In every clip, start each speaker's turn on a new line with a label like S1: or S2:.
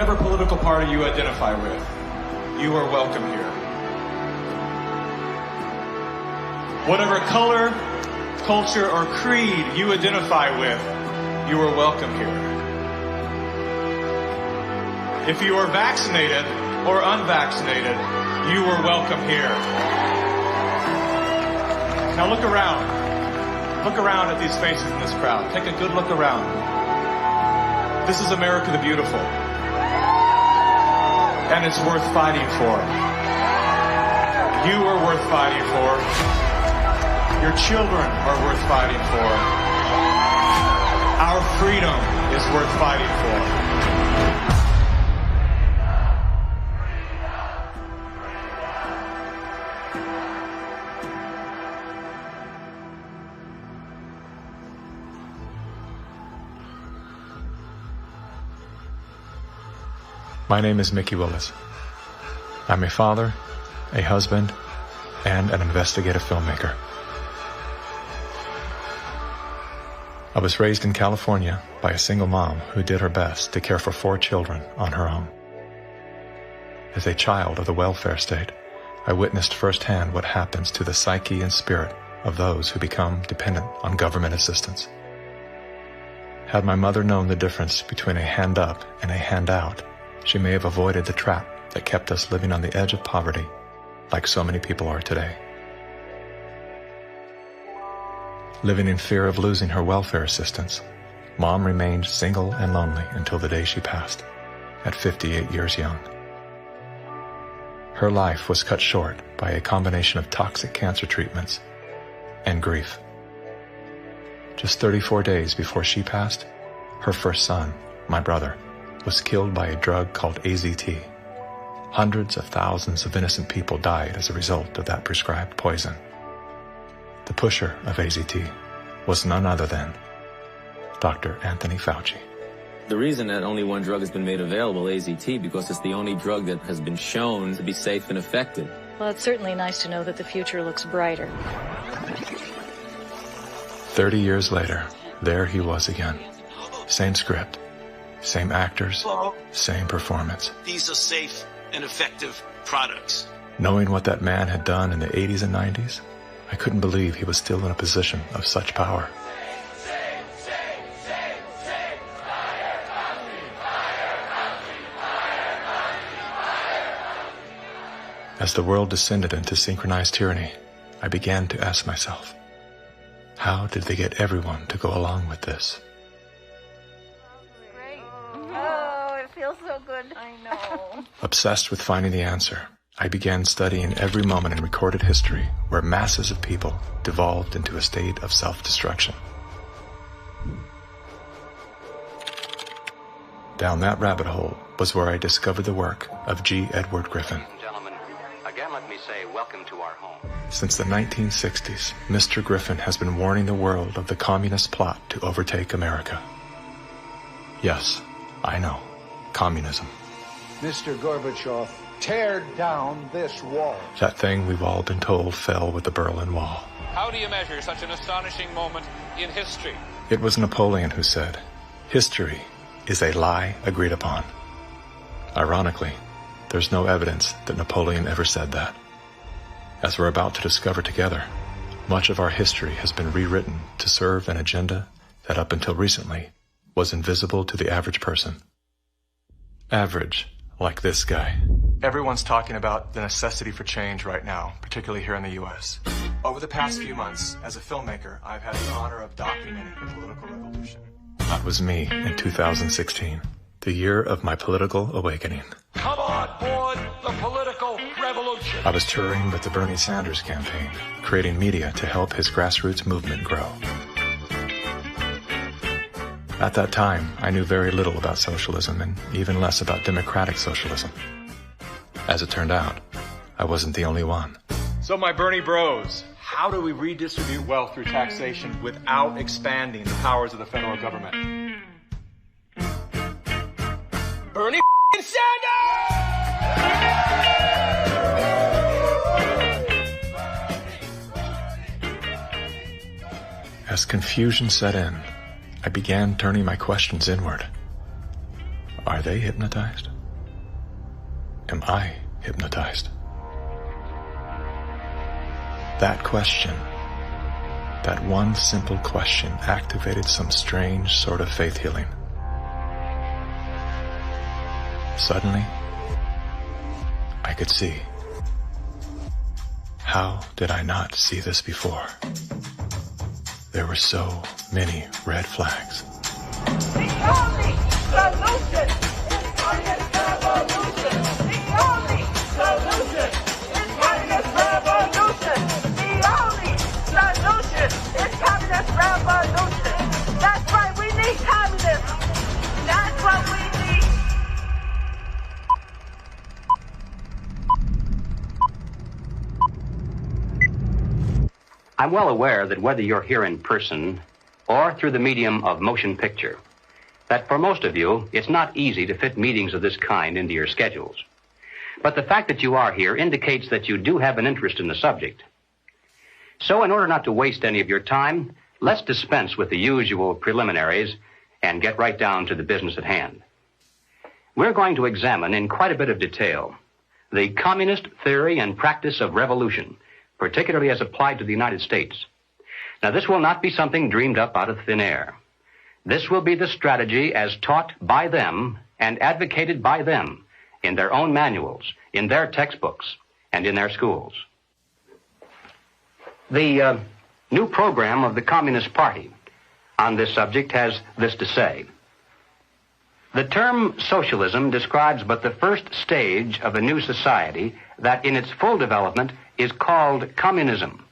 S1: whatever political party you identify with, you are welcome here. Whatever color, culture, or creed you identify with, you are welcome here. If you are vaccinated or unvaccinated, you are welcome here. Now look around. Look around at these faces in this crowd. Take a good look around. This is America the Beautiful. And it's worth fighting for. You are worth fighting for. Your children are worth fighting for. Our freedom is worth fighting for.
S2: My name is Mickey Willis. I'm a father, a husband, and an investigative filmmaker. I was raised in California by a single mom who did her best to care for 4 children on her own. As a child of the welfare state, I witnessed firsthand what happens to the psyche and spirit of those who become dependent on government assistance. Had my mother known the difference between a hand up and a handout, she may have avoided the trap that kept us living on the edge of poverty, like so many people are today. Living in fear of losing her welfare assistance, Mom remained single and lonely until the day she passed, at 58 years young. Her life was cut short by a combination of toxic cancer treatments and grief. Just 34 days before she passed, her first son, my brother, was killed by a drug called AZT. Hundreds of thousands of innocent people died as a result of that prescribed poison. The pusher of AZT was none other than Dr. Anthony Fauci.
S3: The reason that only one drug has been made available, AZT, because it's the only drug that has been shown to be safe and effective.
S4: Well, it's certainly nice to know that the future looks brighter.
S2: 30 years later, there he was again. Same script, same actors, same performance.
S5: These are safe and effective products.
S2: Knowing what that man had done in the 80s and 90s, I couldn't believe he was still in a position of such power. As the world descended into synchronized tyranny, I began to ask myself, how did they get everyone to go along with this?
S6: Feels so good. I know.
S2: Obsessed with finding the answer, I began studying every moment in recorded history where masses of people devolved into a state of self-destruction. Down that rabbit hole was where I discovered the work of G. Edward Griffin.
S7: Gentlemen, again let me say welcome to our home.
S2: Since the 1960s, Mr. Griffin has been warning the world of the communist plot to overtake America. Yes, I know. Communism.
S8: Mr. Gorbachev, tear down this wall.
S2: That thing we've all been told fell with the Berlin Wall.
S9: How do you measure such an astonishing moment in history?
S2: It was Napoleon who said, "History is a lie agreed upon." Ironically, there's no evidence that Napoleon ever said that. As we're about to discover together, much of our history has been rewritten to serve an agenda that up until recently was invisible to the average person. Average, like this guy. Everyone's talking about the necessity for change right now, particularly here in the U.S. Over the past few months, as a filmmaker, I've had the honor of documenting the political revolution. That was me in 2016, the year of my political awakening.
S5: Come on board the political revolution.
S2: I was touring with the Bernie Sanders campaign, creating media to help his grassroots movement grow. At that time, I knew very little about socialism and even less about democratic socialism. As it turned out, I wasn't the only one.
S1: So my Bernie bros, how do we redistribute wealth through taxation without expanding the powers of the federal government?
S5: Bernie Sanders!
S2: As confusion set in, I began turning my questions inward. Are they hypnotized? am I hypnotized? That question, that one simple question, activated some strange sort of faith healing. Suddenly, I could see. How did I not see this before? There were so many red flags.
S6: The only solution is communist revolution. The only solution is communist revolution. The only solution is communist revolution. That's right, we need communism. That's what we need.
S7: I'm well aware that whether you're here in person or through the medium of motion picture, that for most of you, it's not easy to fit meetings of this kind into your schedules. But the fact that you are here indicates that you do have an interest in the subject. So in order not to waste any of your time, let's dispense with the usual preliminaries and get right down to the business at hand. We're going to examine in quite a bit of detail the communist theory and practice of revolution, particularly as applied to the United States. Now, this will not be something dreamed up out of thin air. This will be the strategy as taught by them and advocated by them in their own manuals, in their textbooks, and in their schools. The new program of the Communist Party on this subject has this to say. The term socialism describes but the first stage of a new society that in its full development is called communism.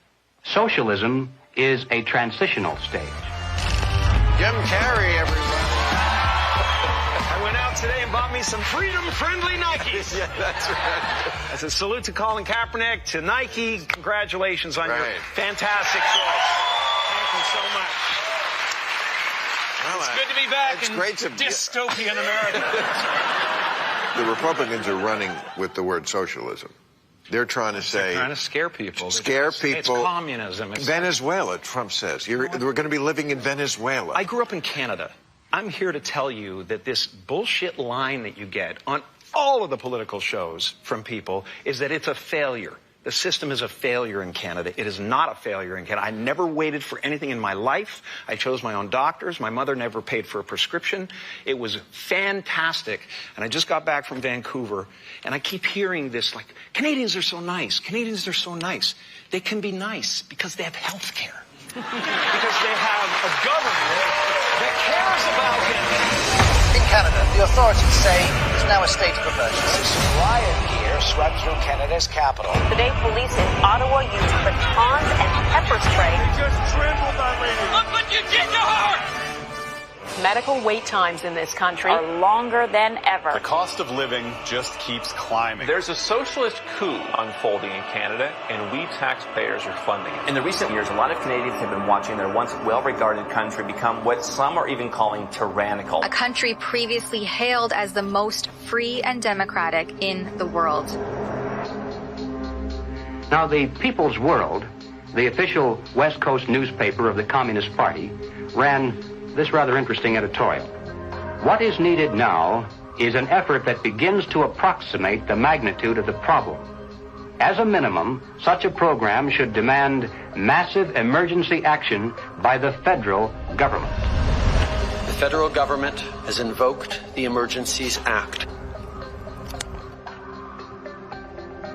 S7: Socialism is a transitional stage.
S5: Jim Carrey, everybody. I went out today and bought me some freedom-friendly Nikes.
S10: Yeah, that's right.
S5: As a salute to Colin Kaepernick, to Nike, congratulations on your fantastic choice. Thank you so much.
S10: Well,
S5: it's good to be back
S10: it's
S5: in
S10: great to
S5: dystopian America.
S10: The Republicans are running with the word socialism. They're trying to say...
S5: They're trying to scare people.
S10: Scare people.
S5: It's communism. It's
S10: Venezuela, Trump says. We're going to be living in Venezuela.
S5: I grew up in Canada. I'm here to tell you that this bullshit line that you get on all of the political shows from people is that it's a failure. The system is a failure in Canada. It is not a failure in Canada. I never waited for anything in my life. I chose my own doctors. My mother never paid for a prescription. It was fantastic. And I just got back from Vancouver, and I keep hearing this, like, Canadians are so nice. Canadians are so nice. They can be nice because they have health care. Because they have a government that cares about them.
S11: In Canada, the authorities say it's now a state of emergency.
S12: Riot gear swept through Canada's capital.
S13: Today, police in Ottawa used batons and pepper spray.
S5: They just trampled on me. Look what you did to her!
S13: Medical wait times in this country are longer than ever.
S14: The cost of living just keeps climbing.
S15: There's a socialist coup unfolding in Canada, and we taxpayers are funding it.
S16: In the recent years, a lot of Canadians have been watching their once well-regarded country become what some are even calling tyrannical.
S17: A country previously hailed as the most free and democratic in the world.
S7: Now, the People's World, the official West Coast newspaper of the Communist Party, ran this rather interesting editorial. What is needed now is an effort that begins to approximate the magnitude of the problem. As a minimum, such a program should demand massive emergency action by the federal government.
S18: The federal government has invoked the Emergencies Act.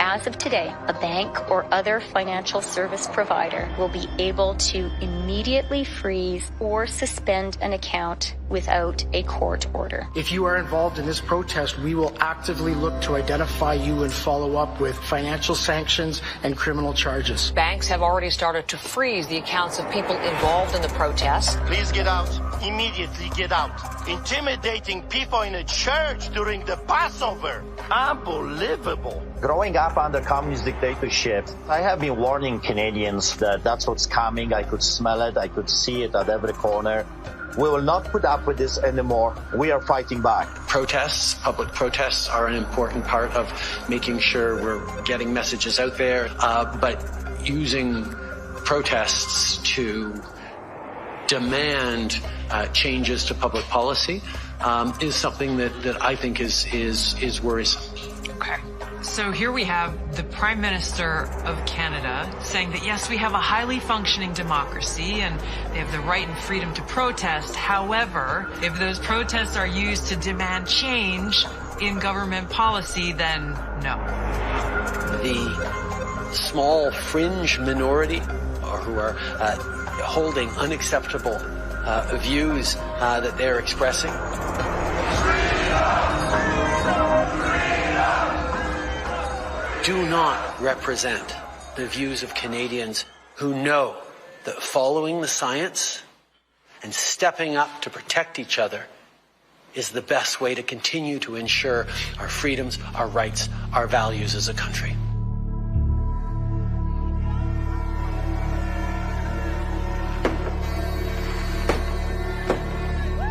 S4: As of today, a bank or other financial service provider will be able to immediately freeze or suspend an account without a court order.
S19: If you are involved in this protest, we will actively look to identify you and follow up with financial sanctions and criminal charges.
S13: Banks have already started to freeze the accounts of people involved in the protest.
S20: Please get out. Immediately get out. Intimidating people in a church during the Passover. Unbelievable.
S12: Growing up under communist dictatorship, I have been warning Canadians that that's what's coming. I could smell it. I could see it at every corner. We will not put up with this anymore. We are fighting back.
S18: Protests, public protests, are an important part of making sure we're getting messages out there. But using protests to demand changes to public policy is something that I think is worrisome.
S21: Okay. So here we have the Prime Minister of Canada saying that, yes, we have a highly functioning democracy and they have the right and freedom to protest. However, if those protests are used to demand change in government policy, then no.
S18: The small fringe minority who are holding unacceptable views that they're expressing. Do not represent the views of Canadians who know that following the science and stepping up to protect each other is the best way to continue to ensure our freedoms, our rights, our values as a country.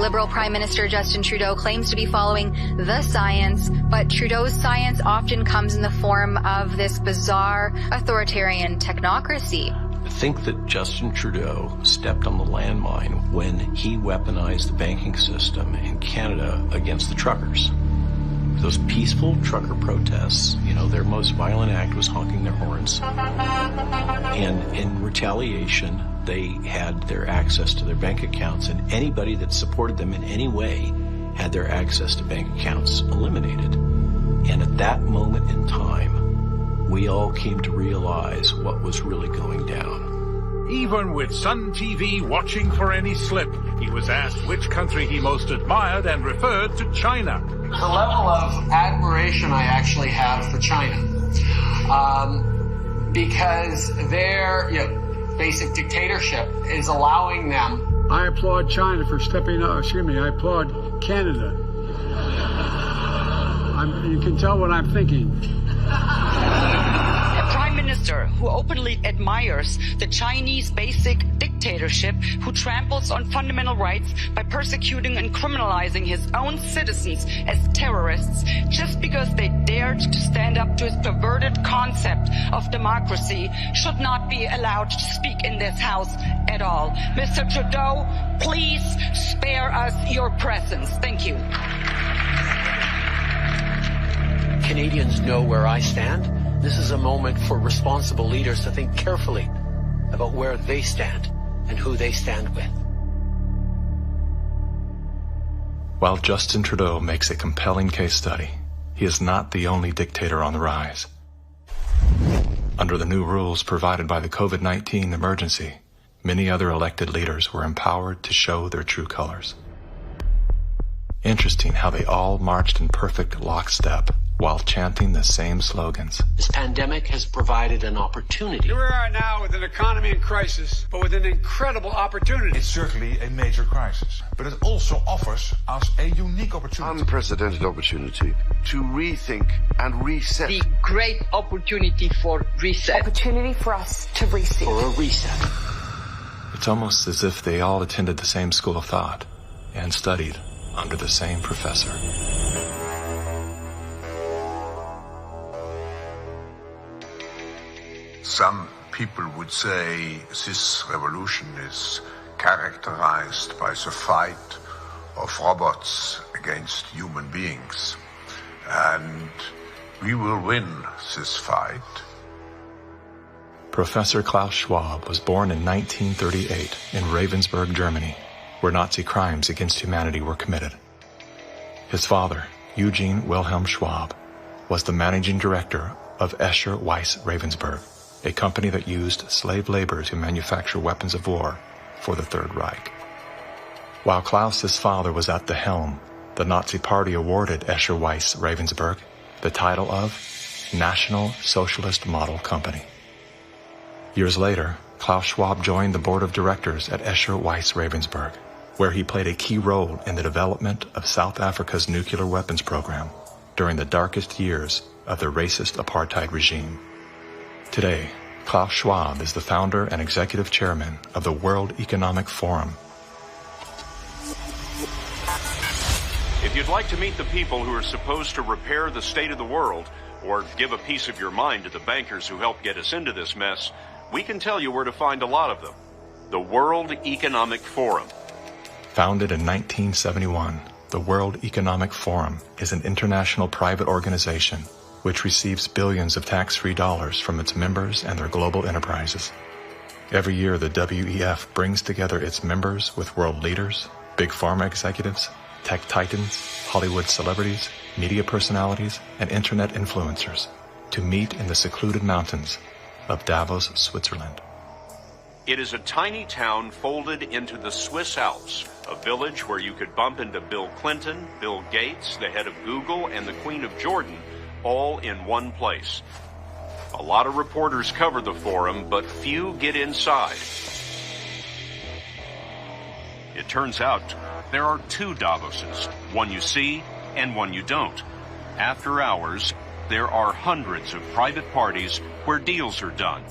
S17: Liberal Prime Minister Justin Trudeau claims to be following the science, but Trudeau's science often comes in the form of this bizarre authoritarian technocracy.
S22: I think that Justin Trudeau stepped on the landmine when he weaponized the banking system in Canada against the truckers. Those peaceful trucker protests, their most violent act was honking their horns. And in retaliation, they had their access to their bank accounts, and anybody that supported them in any way had their access to bank accounts eliminated. And at that moment in time, we all came to realize what was really going down.
S23: Even with Sun TV watching for any slip, he was asked which country he most admired and referred to China.
S18: The level of admiration I actually have for China, because their basic dictatorship is allowing them.
S24: I applaud China for stepping up. I applaud Canada. You can tell what I'm thinking.
S25: A prime minister who openly admires the Chinese basic dictatorship, who tramples on fundamental rights by persecuting and criminalizing his own citizens as terrorists just because they dared to stand up to his perverted concept of democracy, should not be allowed to speak in this house at all. Mr. Trudeau, please spare us your presence. Thank you.
S18: Canadians know where I stand. This is a moment for responsible leaders to think carefully about where they stand and who they stand with.
S2: While Justin Trudeau makes a compelling case study, he is not the only dictator on the rise. Under the new rules provided by the COVID-19 emergency, many other elected leaders were empowered to show their true colors. Interesting how they all marched in perfect lockstep while chanting the same slogans.
S18: This pandemic has provided an opportunity.
S24: Here we are now with an economy in crisis, but with an incredible opportunity.
S8: It's certainly a major crisis, but it also offers us a unique opportunity.
S10: Unprecedented opportunity to rethink and reset.
S25: The great opportunity for reset.
S13: Opportunity for us to reset.
S18: For a reset.
S2: It's almost as if they all attended the same school of thought and studied under the same professor.
S26: Some people would say this revolution is characterized by the fight of robots against human beings. And we will win this fight.
S2: Professor Klaus Schwab was born in 1938 in Ravensburg, Germany, where Nazi crimes against humanity were committed. His father, Eugene Wilhelm Schwab, was the managing director of Escher Weiss Ravensburg, a company that used slave labor to manufacture weapons of war for the Third Reich. While Klaus's father was at the helm, the Nazi Party awarded Escher Weiss Ravensburg the title of National Socialist Model Company. Years later, Klaus Schwab joined the board of directors at Escher Weiss Ravensburg, where he played a key role in the development of South Africa's nuclear weapons program during the darkest years of the racist apartheid regime. Today, Klaus Schwab is the founder and executive chairman of the World Economic Forum.
S9: If you'd like to meet the people who are supposed to repair the state of the world, or give a piece of your mind to the bankers who helped get us into this mess, we can tell you where to find a lot of them. The World Economic Forum.
S2: Founded in 1971, the World Economic Forum is an international private organization which receives billions of tax-free dollars from its members and their global enterprises. Every year, the WEF brings together its members with world leaders, big pharma executives, tech titans, Hollywood celebrities, media personalities, and internet influencers to meet in the secluded mountains of Davos, Switzerland.
S9: It is a tiny town folded into the Swiss Alps, a village where you could bump into Bill Clinton, Bill Gates, the head of Google, and the Queen of Jordan, all in one place. A lot of reporters cover the forum, but few get inside. It turns out there are two Davoses, one you see and one you don't. After hours, there are hundreds of private parties where deals are done.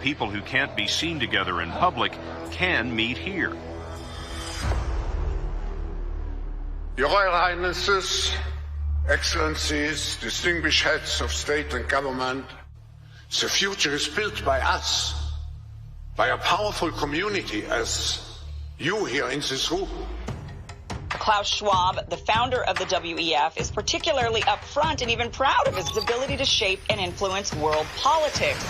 S9: People who can't be seen together in public can meet here.
S26: Your Royal Highnesses, Excellencies, distinguished heads of state and government, the future is built by us, by a powerful community as you here in this room.
S25: Klaus Schwab, the founder of the WEF, is particularly upfront and even proud of his ability to shape and influence world politics.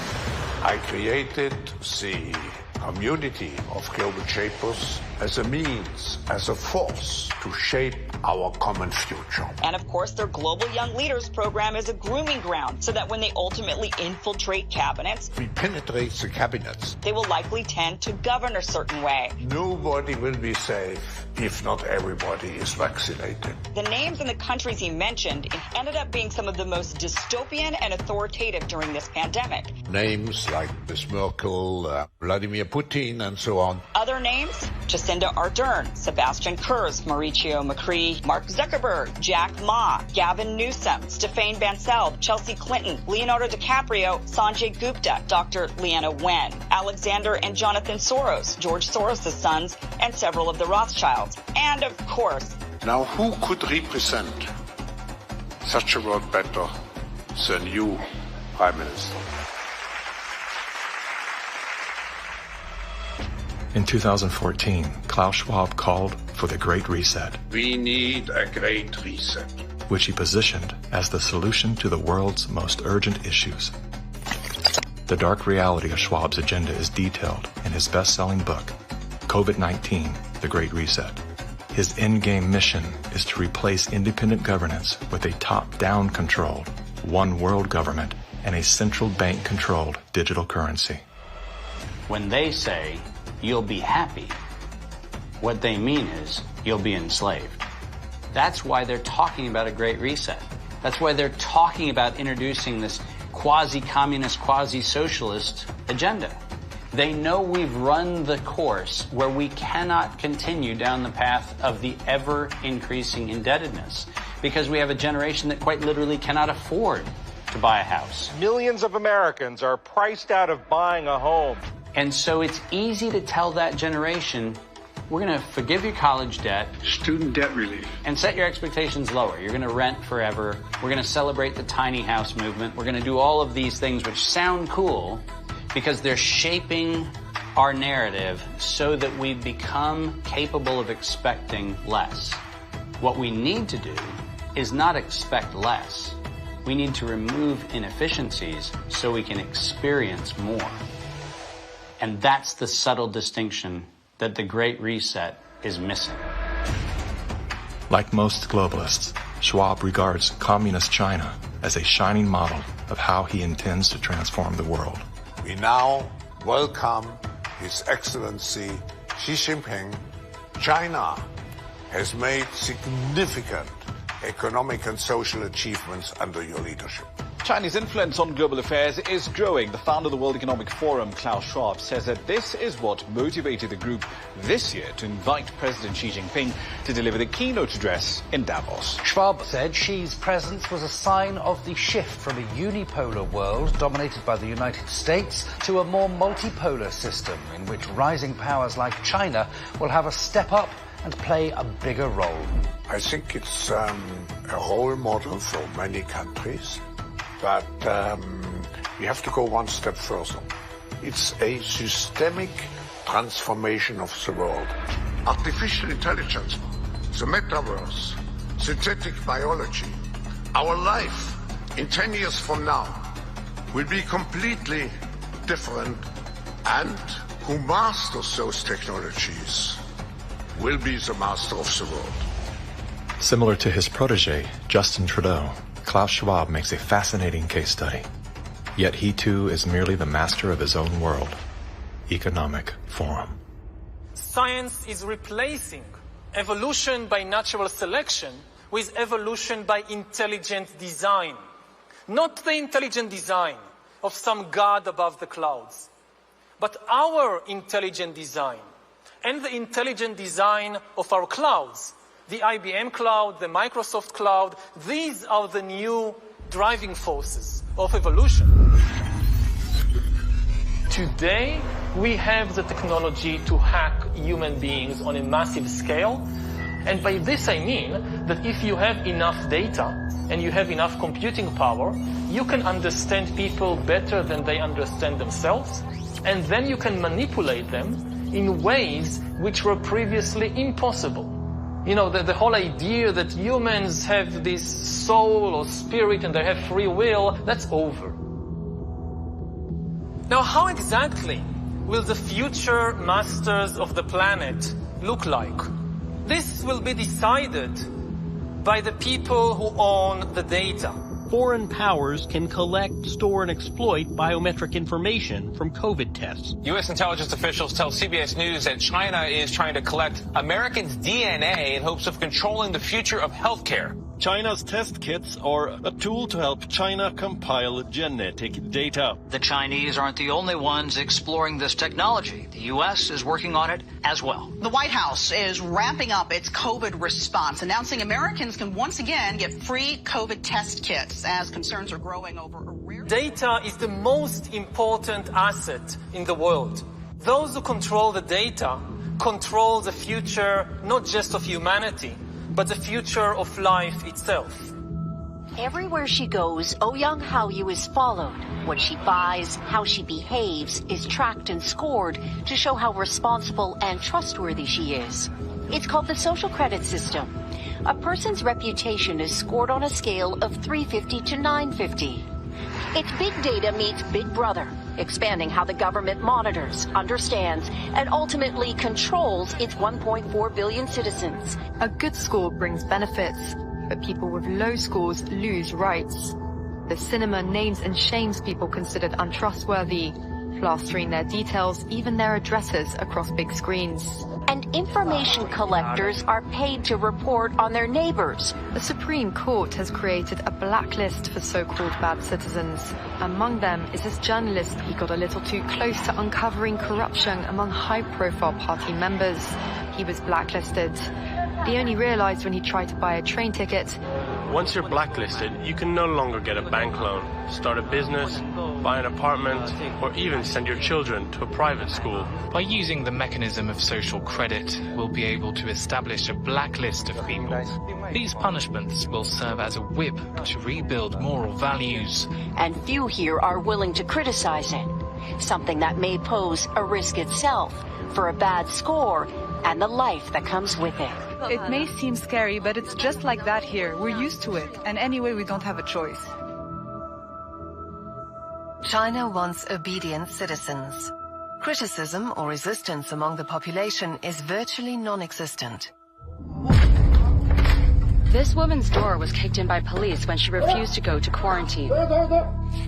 S26: I created the community of global shapers as a means, as a force to shape our common future.
S25: And of course, their Global Young Leaders program is a grooming ground so that when they ultimately infiltrate cabinets,
S26: we penetrate the cabinets.
S25: They will likely tend to govern a certain way.
S26: Nobody will be safe if not everybody is vaccinated.
S25: The names and the countries he mentioned ended up being some of the most dystopian and authoritative during this pandemic.
S26: Names like Ms. Merkel, Vladimir Putin, and so on.
S25: Other names? Jacinda Ardern, Sebastian Kurz, Mauricio Macri, Mark Zuckerberg, Jack Ma, Gavin Newsom, Stéphane Bancel, Chelsea Clinton, Leonardo DiCaprio, Sanjay Gupta, Dr. Leana Wen, Alexander and Jonathan Soros, George Soros' sons, and several of the Rothschilds. And of course...
S26: Now who could represent such a world better than you, Prime Minister?
S2: In 2014, Klaus Schwab called for the Great Reset.
S26: We need a Great Reset.
S2: Which he positioned as the solution to the world's most urgent issues. The dark reality of Schwab's agenda is detailed in his best-selling book, COVID-19, The Great Reset. His endgame mission is to replace independent governance with a top-down controlled, one world government and a central bank-controlled digital currency.
S1: When they say, you'll be happy, what they mean is, you'll be enslaved. That's why they're talking about a Great Reset. That's why they're talking about introducing this quasi-communist, quasi-socialist agenda. They know we've run the course where we cannot continue down the path of the ever-increasing indebtedness because we have a generation that quite literally cannot afford to buy a house.
S3: Millions of Americans are priced out of buying a home.
S1: And so it's easy to tell that generation, we're going to forgive your college debt.
S3: Student debt relief.
S1: And set your expectations lower. You're going to rent forever. We're going to celebrate the tiny house movement. We're going to do all of these things which sound cool because they're shaping our narrative so that we become capable of expecting less. What we need to do is not expect less. We need to remove inefficiencies so we can experience more. And that's the subtle distinction that the Great Reset is missing.
S2: Like most globalists, Schwab regards communist China as a shining model of how he intends to transform the world.
S26: We now welcome His Excellency Xi Jinping. China has made significant economic and social achievements under your leadership.
S5: Chinese influence on global affairs is growing. The founder of the World Economic Forum, Klaus Schwab, says that this is what motivated the group this year to invite President Xi Jinping to deliver the keynote address in Davos.
S6: Schwab said Xi's presence was a sign of the shift from a unipolar world dominated by the United States to a more multipolar system in which rising powers like China will have a step up and play a bigger role.
S26: I think it's a role model for many countries. But we have to go one step further. It's a systemic transformation of the world. Artificial intelligence, the metaverse, synthetic biology, our life in 10 years from now will be completely different, and who masters those technologies will be the master of the world.
S2: Similar to his protege, Justin Trudeau, Klaus Schwab makes a fascinating case study. Yet he too is merely the master of his own world. Economic Forum.
S4: Science is replacing evolution by natural selection with evolution by intelligent design. Not the intelligent design of some god above the clouds, but our intelligent design and the intelligent design of our clouds. The IBM cloud, the Microsoft cloud, these are the new driving forces of evolution. Today, we have the technology to hack human beings on a massive scale. And by this I mean that if you have enough data and you have enough computing power, you can understand people better than they understand themselves. And then you can manipulate them in ways which were previously impossible. You know, the whole idea that humans have this soul or spirit and they have free will, that's over. Now, how exactly will the future masters of the planet look like? This will be decided by the people who own the data.
S7: Foreign powers can collect, store, and exploit biometric information from COVID tests.
S11: U.S. intelligence officials tell CBS News that China is trying to collect Americans' DNA in hopes of controlling the future of healthcare.
S7: China's test kits are a tool to help China compile genetic data.
S14: The Chinese aren't the only ones exploring this technology. The U.S. is working on it as well.
S15: The White House is ramping up its COVID response, announcing Americans can once again get free COVID test kits as concerns are growing over a rare...
S4: Data is the most important asset in the world. Those who control the data control the future not just of humanity, but the future of life itself.
S16: Everywhere she goes, Ouyang Haoyu is followed. What she buys, how she behaves, is tracked and scored to show how responsible and trustworthy she is. It's called the social credit system. A person's reputation is scored on a scale of 350 to 950. It's big data meets Big Brother, expanding how the government monitors, understands, and ultimately controls its 1.4 billion citizens.
S27: A good score brings benefits, but people with low scores lose rights. The cinema names and shames people considered untrustworthy, plastering their details, even their addresses, across big screens.
S16: And information collectors are paid to report on their neighbors.
S27: The Supreme Court has created a blacklist for so-called bad citizens. Among them is this journalist who got a little too close to uncovering corruption among high-profile party members. He was blacklisted. He only realized when he tried to buy a train ticket.
S28: Once you're blacklisted, you can no longer get a bank loan, start a business, buy an apartment, or even send your children to a private school.
S29: By using the mechanism of social credit, we'll be able to establish a blacklist of people. These punishments will serve as a whip to rebuild moral values.
S16: And few here are willing to criticize it, something that may pose a risk itself for a bad score and the life that comes with it.
S30: It may seem scary, but it's just like that here. We're used to it, and anyway, we don't have a choice.
S31: China wants obedient citizens. Criticism or resistance among the population is virtually non-existent.
S32: This woman's door was kicked in by police when she refused to go to quarantine.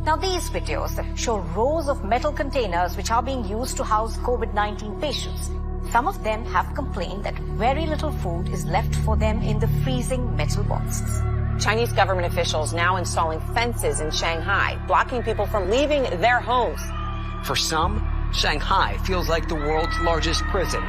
S33: Now these videos show rows of metal containers which are being used to house COVID-19 patients. Some of them have complained that very little food is left for them in the freezing metal boxes.
S13: Chinese government officials now installing fences in Shanghai, blocking people from leaving their homes.
S34: For some, Shanghai feels like the world's largest prison.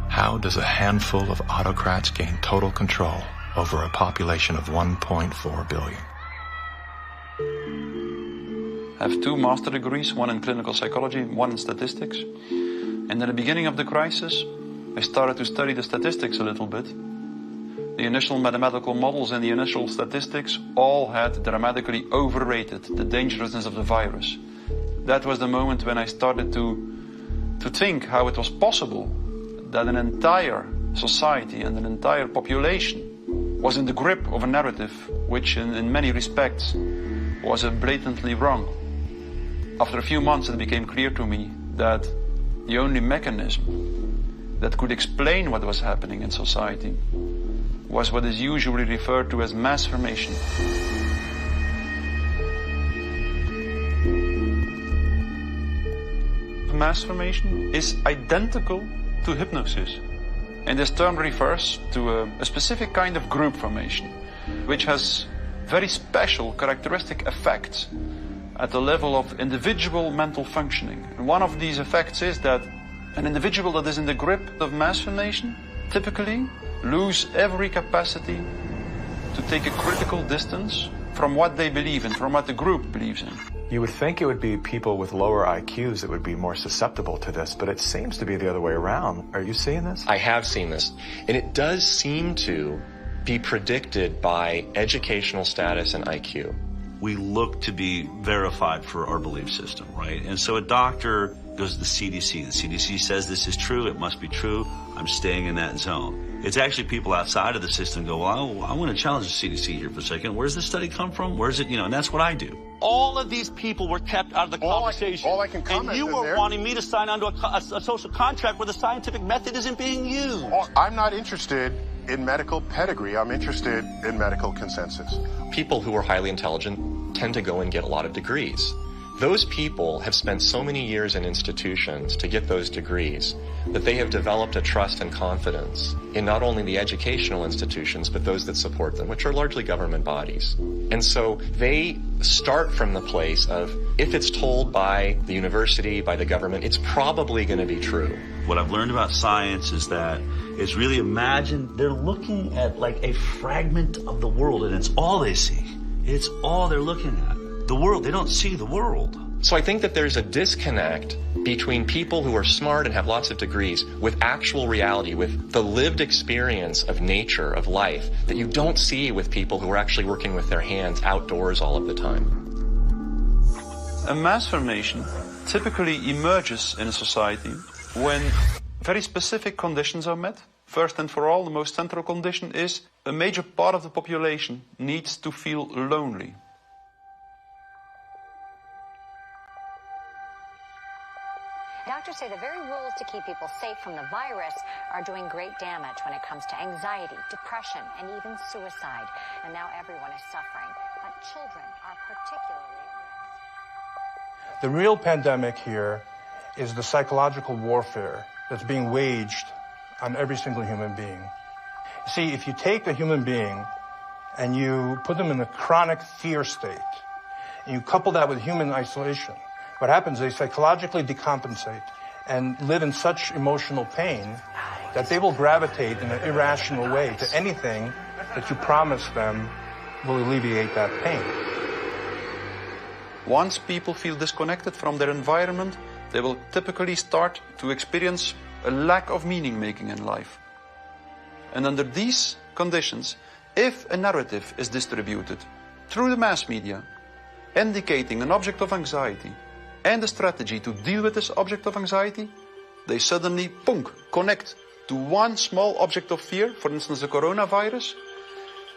S2: How does a handful of autocrats gain total control over a population of 1.4 billion?
S35: I have 2 master degrees, one in clinical psychology, one in statistics. And at the beginning of the crisis, I started to study the statistics a little bit. The initial mathematical models and the initial statistics all had dramatically overrated the dangerousness of the virus. That was the moment when I started to think how it was possible that an entire society and an entire population was in the grip of a narrative which in many respects was blatantly wrong. After a few months it became clear to me that the only mechanism that could explain what was happening in society was what is usually referred to as mass formation. Mass formation is identical to hypnosis. And this term refers to a specific kind of group formation, which has very special characteristic effects at the level of individual mental functioning. And one of these effects is that an individual that is in the grip of mass formation typically lose every capacity to take a critical distance from what they believe in, from what the group believes in.
S2: You would think it would be people with lower IQs that would be more susceptible to this, but it seems to be the other way around. Are you seeing this?
S1: I have seen this. And it does seem to be predicted by educational status and IQ.
S3: We look to be verified for our belief system, right? And so a doctor goes to the CDC. The CDC says this is true, it must be true, I'm staying in that zone. It's actually people outside of the system go, well, I want to challenge the CDC here for a second. Where's this study come from? Where's it, and that's what I do.
S8: All of these people were kept out of the conversation.
S9: All I can comment
S8: and you were wanting me to sign onto a social contract where the scientific method isn't being used.
S9: I'm not interested in medical pedigree. I'm interested in medical consensus.
S1: People who are highly intelligent tend to go and get a lot of degrees. Those people have spent so many years in institutions to get those degrees that they have developed a trust and confidence in not only the educational institutions, but those that support them, which are largely government bodies. And so they start from the place of, if it's told by the university, by the government, it's probably going to be true.
S3: What I've learned about science is that it's really imagine they're looking at like a fragment of the world, and it's all they see. It's all they're looking at. The world, they don't see the world.
S1: So I think that there's a disconnect between people who are smart and have lots of degrees with actual reality, with the lived experience of nature, of life, that you don't see with people who are actually working with their hands outdoors all of the time.
S35: A mass formation typically emerges in a society when very specific conditions are met. First and for all, the most central condition is a major part of the population needs to feel lonely.
S16: Doctors say the very rules to keep people safe from the virus are doing great damage when it comes to anxiety, depression, and even suicide. And now everyone is suffering, but children are particularly at risk.
S9: The real pandemic here is the psychological warfare that's being waged on every single human being. See, if you take a human being and you put them in a chronic fear state, and you couple that with human isolation, what happens is they psychologically decompensate and live in such emotional pain that they will gravitate in an irrational way to anything that you promise them will alleviate that pain.
S35: Once people feel disconnected from their environment, they will typically start to experience a lack of meaning-making in life. And under these conditions, if a narrative is distributed through the mass media, indicating an object of anxiety, and a strategy to deal with this object of anxiety, they suddenly, connect to one small object of fear, for instance, the coronavirus,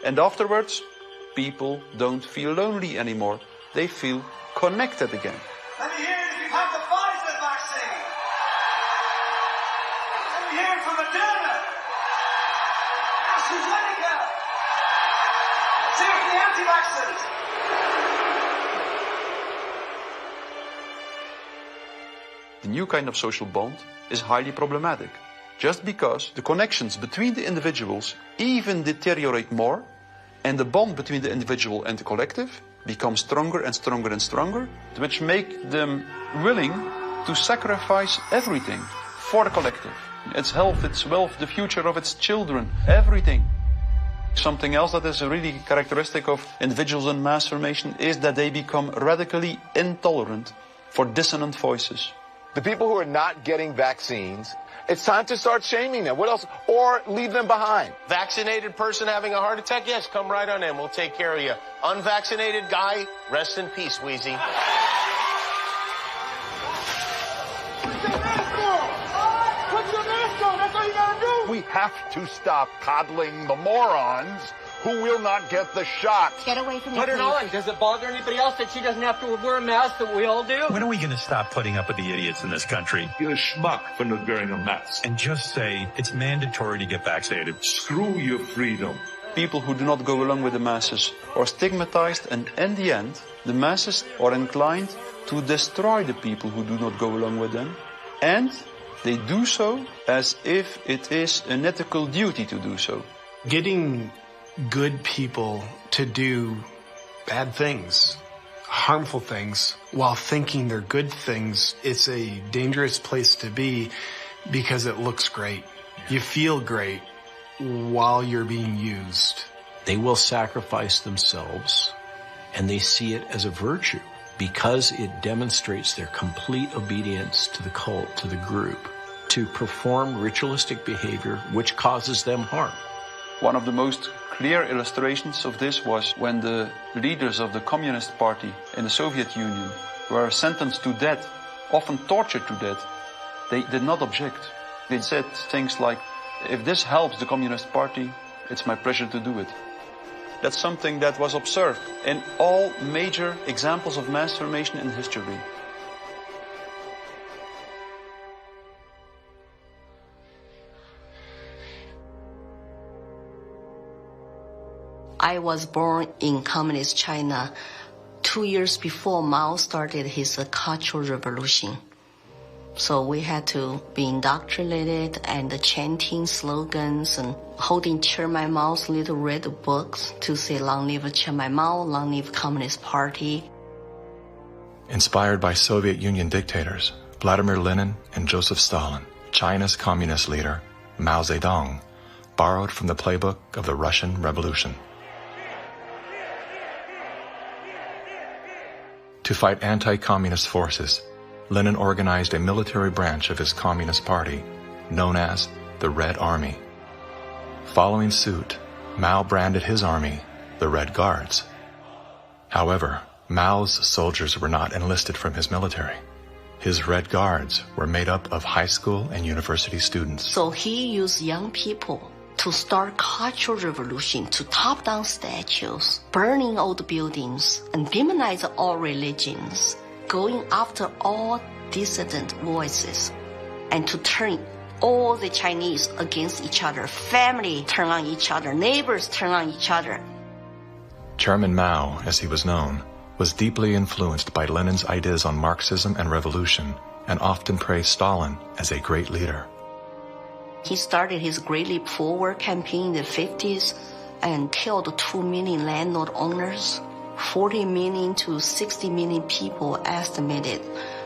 S35: and afterwards, people don't feel lonely anymore. They feel connected again.
S10: Let me hear it if you have the Pfizer vaccine. Let me hear it from Moderna, AstraZeneca. Let's hear it from the anti-vaxxers.
S35: The new kind of social bond is highly problematic, just because the connections between the individuals even deteriorate more, and the bond between the individual and the collective becomes stronger and stronger and stronger, which make them willing to sacrifice everything for the collective. Its health, its wealth, the future of its children, everything. Something else that is really characteristic of individuals in mass formation is that they become radically intolerant for dissonant voices.
S12: The people who are not getting vaccines, it's time to start shaming them. What else? Or leave them behind.
S17: Vaccinated person having a heart attack? Yes, come right on in. We'll take care of you. Unvaccinated guy, rest in peace, Wheezy.
S12: have to stop coddling the morons who will not get the shot.
S33: Get away from me,
S5: Put it on. Does it bother anybody else that she doesn't have to wear a mask that we all do?
S6: When are we going to stop putting up with the idiots in this country?
S7: You're a schmuck for not wearing a mask.
S6: And just say it's mandatory to get vaccinated.
S7: Screw your freedom.
S35: People who do not go along with the masses are stigmatized, and in the end, the masses are inclined to destroy the people who do not go along with them. And they do so as if it is an ethical duty to do so.
S11: Getting good people to do bad things, harmful things, while thinking they're good things, it's a dangerous place to be because it looks great. You feel great while you're being used.
S14: They will sacrifice themselves, and they see it as a virtue because it demonstrates their complete obedience to the cult, to the group, to perform ritualistic behavior which causes them harm.
S35: One of the most clear illustrations of this was when the leaders of the Communist Party in the Soviet Union were sentenced to death, often tortured to death. They did not object. They said things like, if this helps the Communist Party, it's my pleasure to do it. That's something that was observed in all major examples of mass formation in history.
S15: I was born in Communist China 2 years before Mao started his Cultural Revolution. So we had to be indoctrinated and chanting slogans and holding Chairman Mao's little red books to say, long live Chairman Mao, long live Communist Party.
S2: Inspired by Soviet Union dictators Vladimir Lenin and Joseph Stalin, China's communist leader, Mao Zedong, borrowed from the playbook of the Russian Revolution. To fight anti-communist forces, Lenin organized a military branch of his Communist Party, known as the Red Army. Following suit, Mao branded his army the Red Guards. However, Mao's soldiers were not enlisted from his military. His Red Guards were made up of high school and university students.
S15: So he used young people to start Cultural Revolution, to top down statues, burning old buildings, and demonize all religions, going after all dissident voices, and to turn all the Chinese against each other, family turn on each other, neighbors turn on each other.
S2: Chairman Mao, as he was known, was deeply influenced by Lenin's ideas on Marxism and revolution, and often praised Stalin as a great leader.
S15: He started his Great Leap Forward campaign in the 50s and killed 2 million landlord owners. 40 million to 60 million people estimated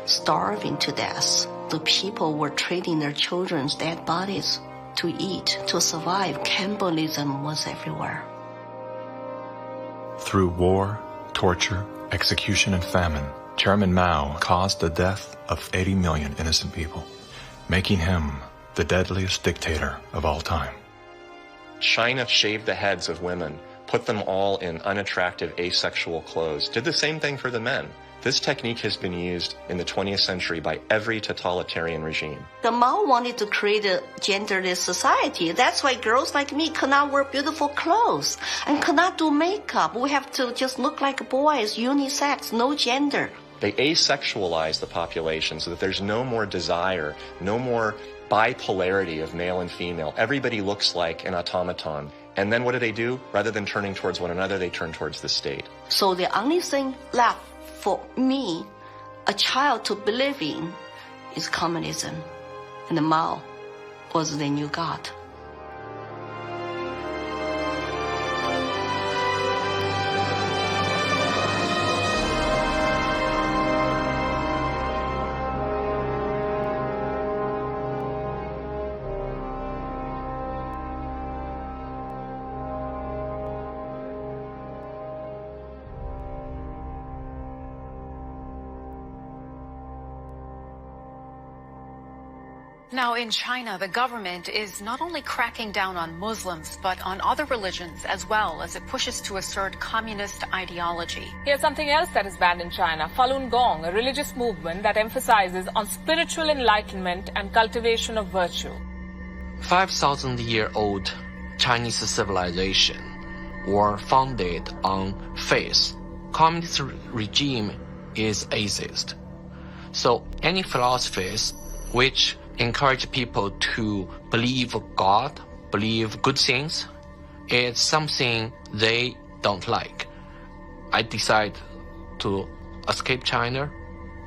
S15: starving to death. The people were trading their children's dead bodies to eat, to survive. Cannibalism was everywhere.
S2: Through war, torture, execution, and famine, Chairman Mao caused the death of 80 million innocent people, making him the deadliest dictator of all time.
S1: China shaved the heads of women, put them all in unattractive asexual clothes, did the same thing for the men. This technique has been used in the 20th century by every totalitarian regime.
S15: The Mao wanted to create a genderless society. That's why girls like me cannot wear beautiful clothes and cannot do makeup. We have to just look like boys, unisex, no gender.
S1: They asexualize the population so that there's no more desire, no more bipolarity of male and female. Everybody looks like an automaton. And then what do? Rather than turning towards one another, they turn towards the state.
S15: So the only thing left for me, a child, to believe in is communism. And Mao was the new God.
S30: Now, in China, the government is not only cracking down on Muslims, but on other religions as well, as it pushes to assert communist ideology.
S18: Here's something else that is banned in China: Falun Gong, a religious movement that emphasizes on spiritual enlightenment and cultivation of virtue.
S4: 5,000-year-old Chinese civilization were founded on faith. Communist regime is atheist. So any philosophies which encourage people to believe God, believe good things, it's something they don't like. I decided to escape China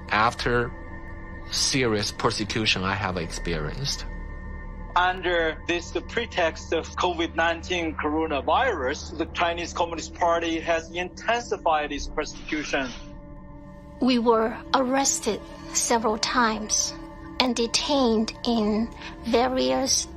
S4: after serious persecution I have experienced.
S13: Under this pretext of COVID-19 coronavirus, the Chinese Communist Party has intensified its persecution.
S19: We were arrested several times and detained in various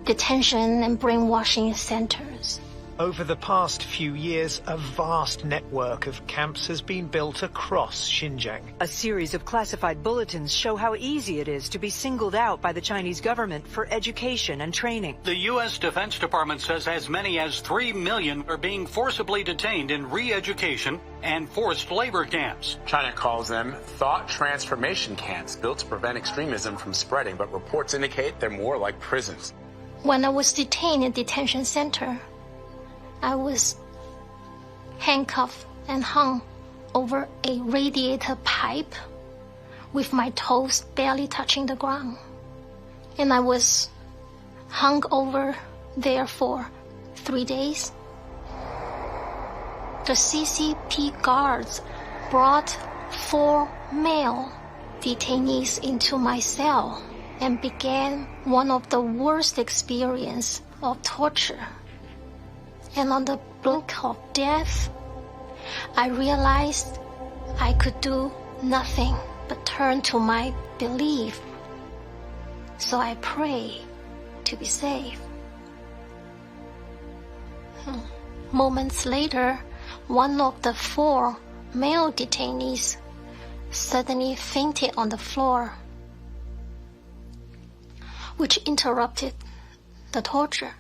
S19: detention and brainwashing centers.
S20: Over the past few years, a vast network of camps has been built across Xinjiang.
S21: A series of classified bulletins show how easy it is to be singled out by the Chinese government for education and training.
S22: The U.S. Defense Department says as many as 3 million are being forcibly detained in re-education and forced labor camps.
S23: China calls them thought transformation camps built to prevent extremism from spreading, but reports indicate they're more like prisons.
S19: When I was detained in detention center, I was handcuffed and hung over a radiator pipe with my toes barely touching the ground. And I was hung over there for 3 days. The CCP guards brought 4 male detainees into my cell and began one of the worst experiences of torture. And on the brink of death, I realized I could do nothing but turn to my belief. So I pray to be saved. Moments later, one of the 4 male detainees suddenly fainted on the floor, which interrupted the torture.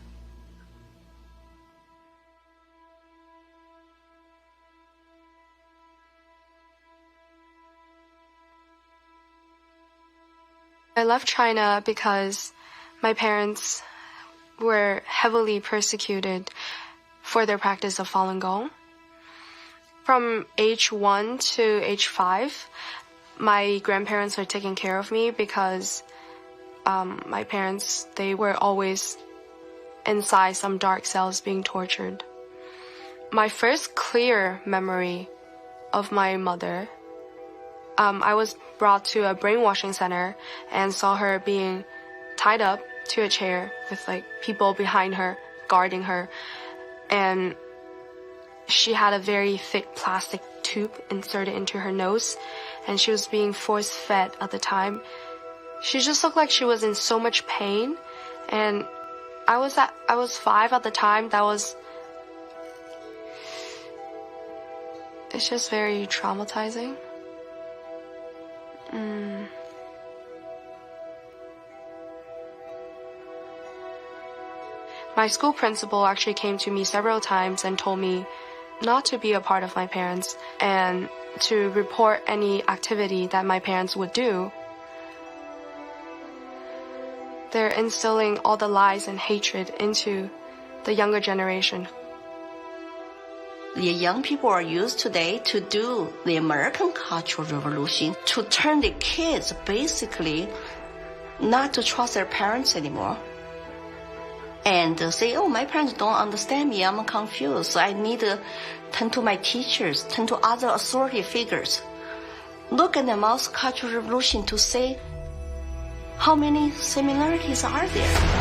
S24: I left China because my parents were heavily persecuted for their practice of Falun Gong. From age 1 to age 5, my grandparents were taking care of me because my parents, they were always inside some dark cells being tortured. My first clear memory of my mother, I was brought to a brainwashing center and saw her being tied up to a chair with like people behind her guarding her, and she had a very thick plastic tube inserted into her nose, and she was being force-fed at the time. She just looked like she was in so much pain, and I was 5 at the time. It's just very traumatizing. My school principal actually came to me several times and told me not to be a part of my parents and to report any activity that my parents would do. They're instilling all the lies and hatred into the younger generation.
S15: The young people are used today to do the American Cultural Revolution, to turn the kids basically not to trust their parents anymore. And say, oh, my parents don't understand me, I'm confused, I need to turn to my teachers, turn to other authority figures. Look at the Cultural Revolution to say how many similarities are there.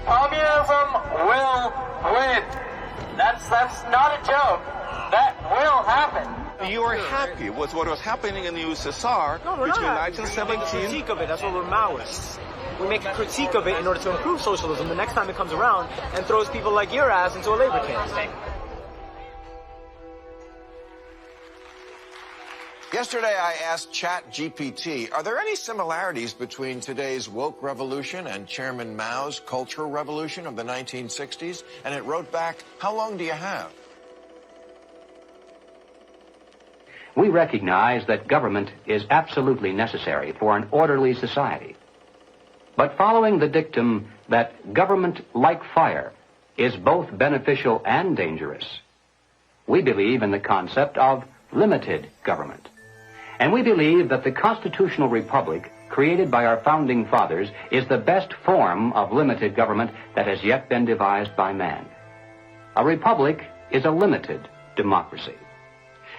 S13: Communism will win. That's not a joke. That will happen.
S12: You are happy with what was happening in the USSR between 1917.
S25: We make a critique of it. That's what we're Maoists. We make a critique of it in order to improve socialism the next time it comes around and throws people like your ass into a labor camp.
S3: Yesterday, I asked ChatGPT, are there any similarities between today's woke revolution and Chairman Mao's Cultural Revolution of the 1960s? And it wrote back, how long do you have?
S5: We recognize that government is absolutely necessary for an orderly society. But following the dictum that government, like fire, is both beneficial and dangerous, we believe in the concept of limited government. And we believe that the constitutional republic created by our founding fathers is the best form of limited government that has yet been devised by man. A republic is a limited democracy.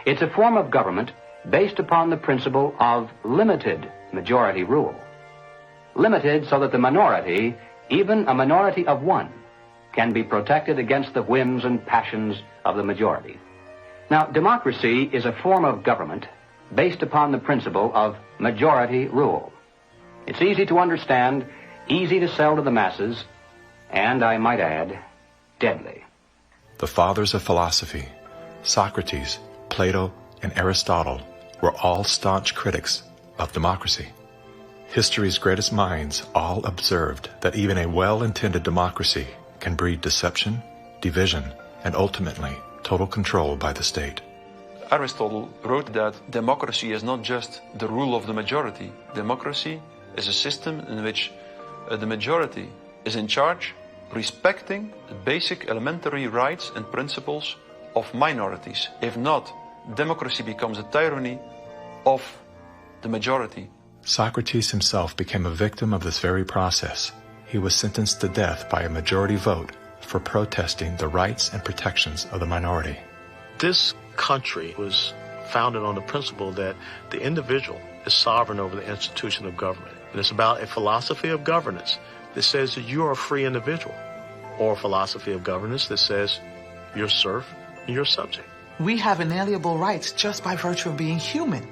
S5: It's a form of government based upon the principle of limited majority rule. Limited so that the minority, even a minority of one, can be protected against the whims and passions of the majority. Now, democracy is a form of government based upon the principle of majority rule. It's easy to understand, easy to sell to the masses, and, I might add, deadly.
S2: The fathers of philosophy, Socrates, Plato, and Aristotle, were all staunch critics of democracy. History's greatest minds all observed that even a well-intended democracy can breed deception, division, and ultimately total control by the state.
S35: Aristotle wrote that democracy is not just the rule of the majority. Democracy is a system in which the majority is in charge, respecting the basic elementary rights and principles of minorities. If not, democracy becomes a tyranny of the majority.
S2: Socrates himself became a victim of this very process. He was sentenced to death by a majority vote for protesting the rights and protections of the minority.
S8: This country was founded on the principle that the individual is sovereign over the institution of government. And it's about a philosophy of governance that says that you are a free individual, or a philosophy of governance that says you're serf and you're subject.
S9: We have inalienable rights just by virtue of being human.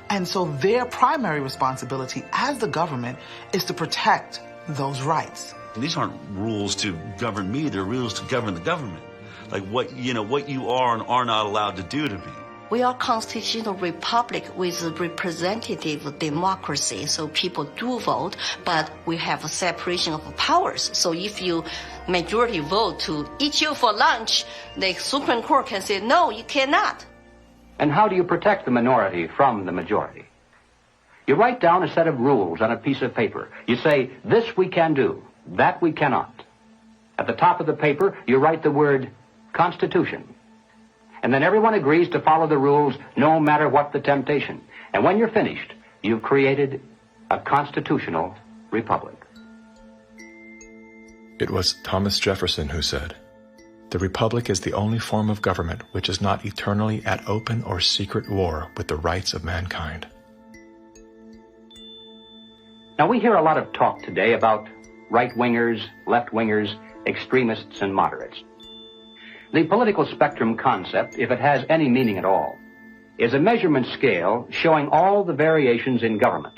S9: And so their primary responsibility as the government is to protect those rights.
S10: These aren't rules to govern me, they're rules to govern the government. Like what you are and are not allowed to do to me.
S15: We are a constitutional republic with a representative democracy, so people do vote, but we have a separation of powers. So if you majority vote to eat you for lunch, the Supreme Court can say, no, you cannot.
S5: And how do you protect the minority from the majority? You write down a set of rules on a piece of paper. You say, this we can do, that we cannot. At the top of the paper, you write the word Constitution. And then everyone agrees to follow the rules no matter what the temptation. And when you're finished, you've created a constitutional republic.
S2: It was Thomas Jefferson who said, "The republic is the only form of government which is not eternally at open or secret war with the rights of mankind."
S5: Now, we hear a lot of talk today about right-wingers, left-wingers, extremists, and moderates. The political spectrum concept, if it has any meaning at all, is a measurement scale showing all the variations in government.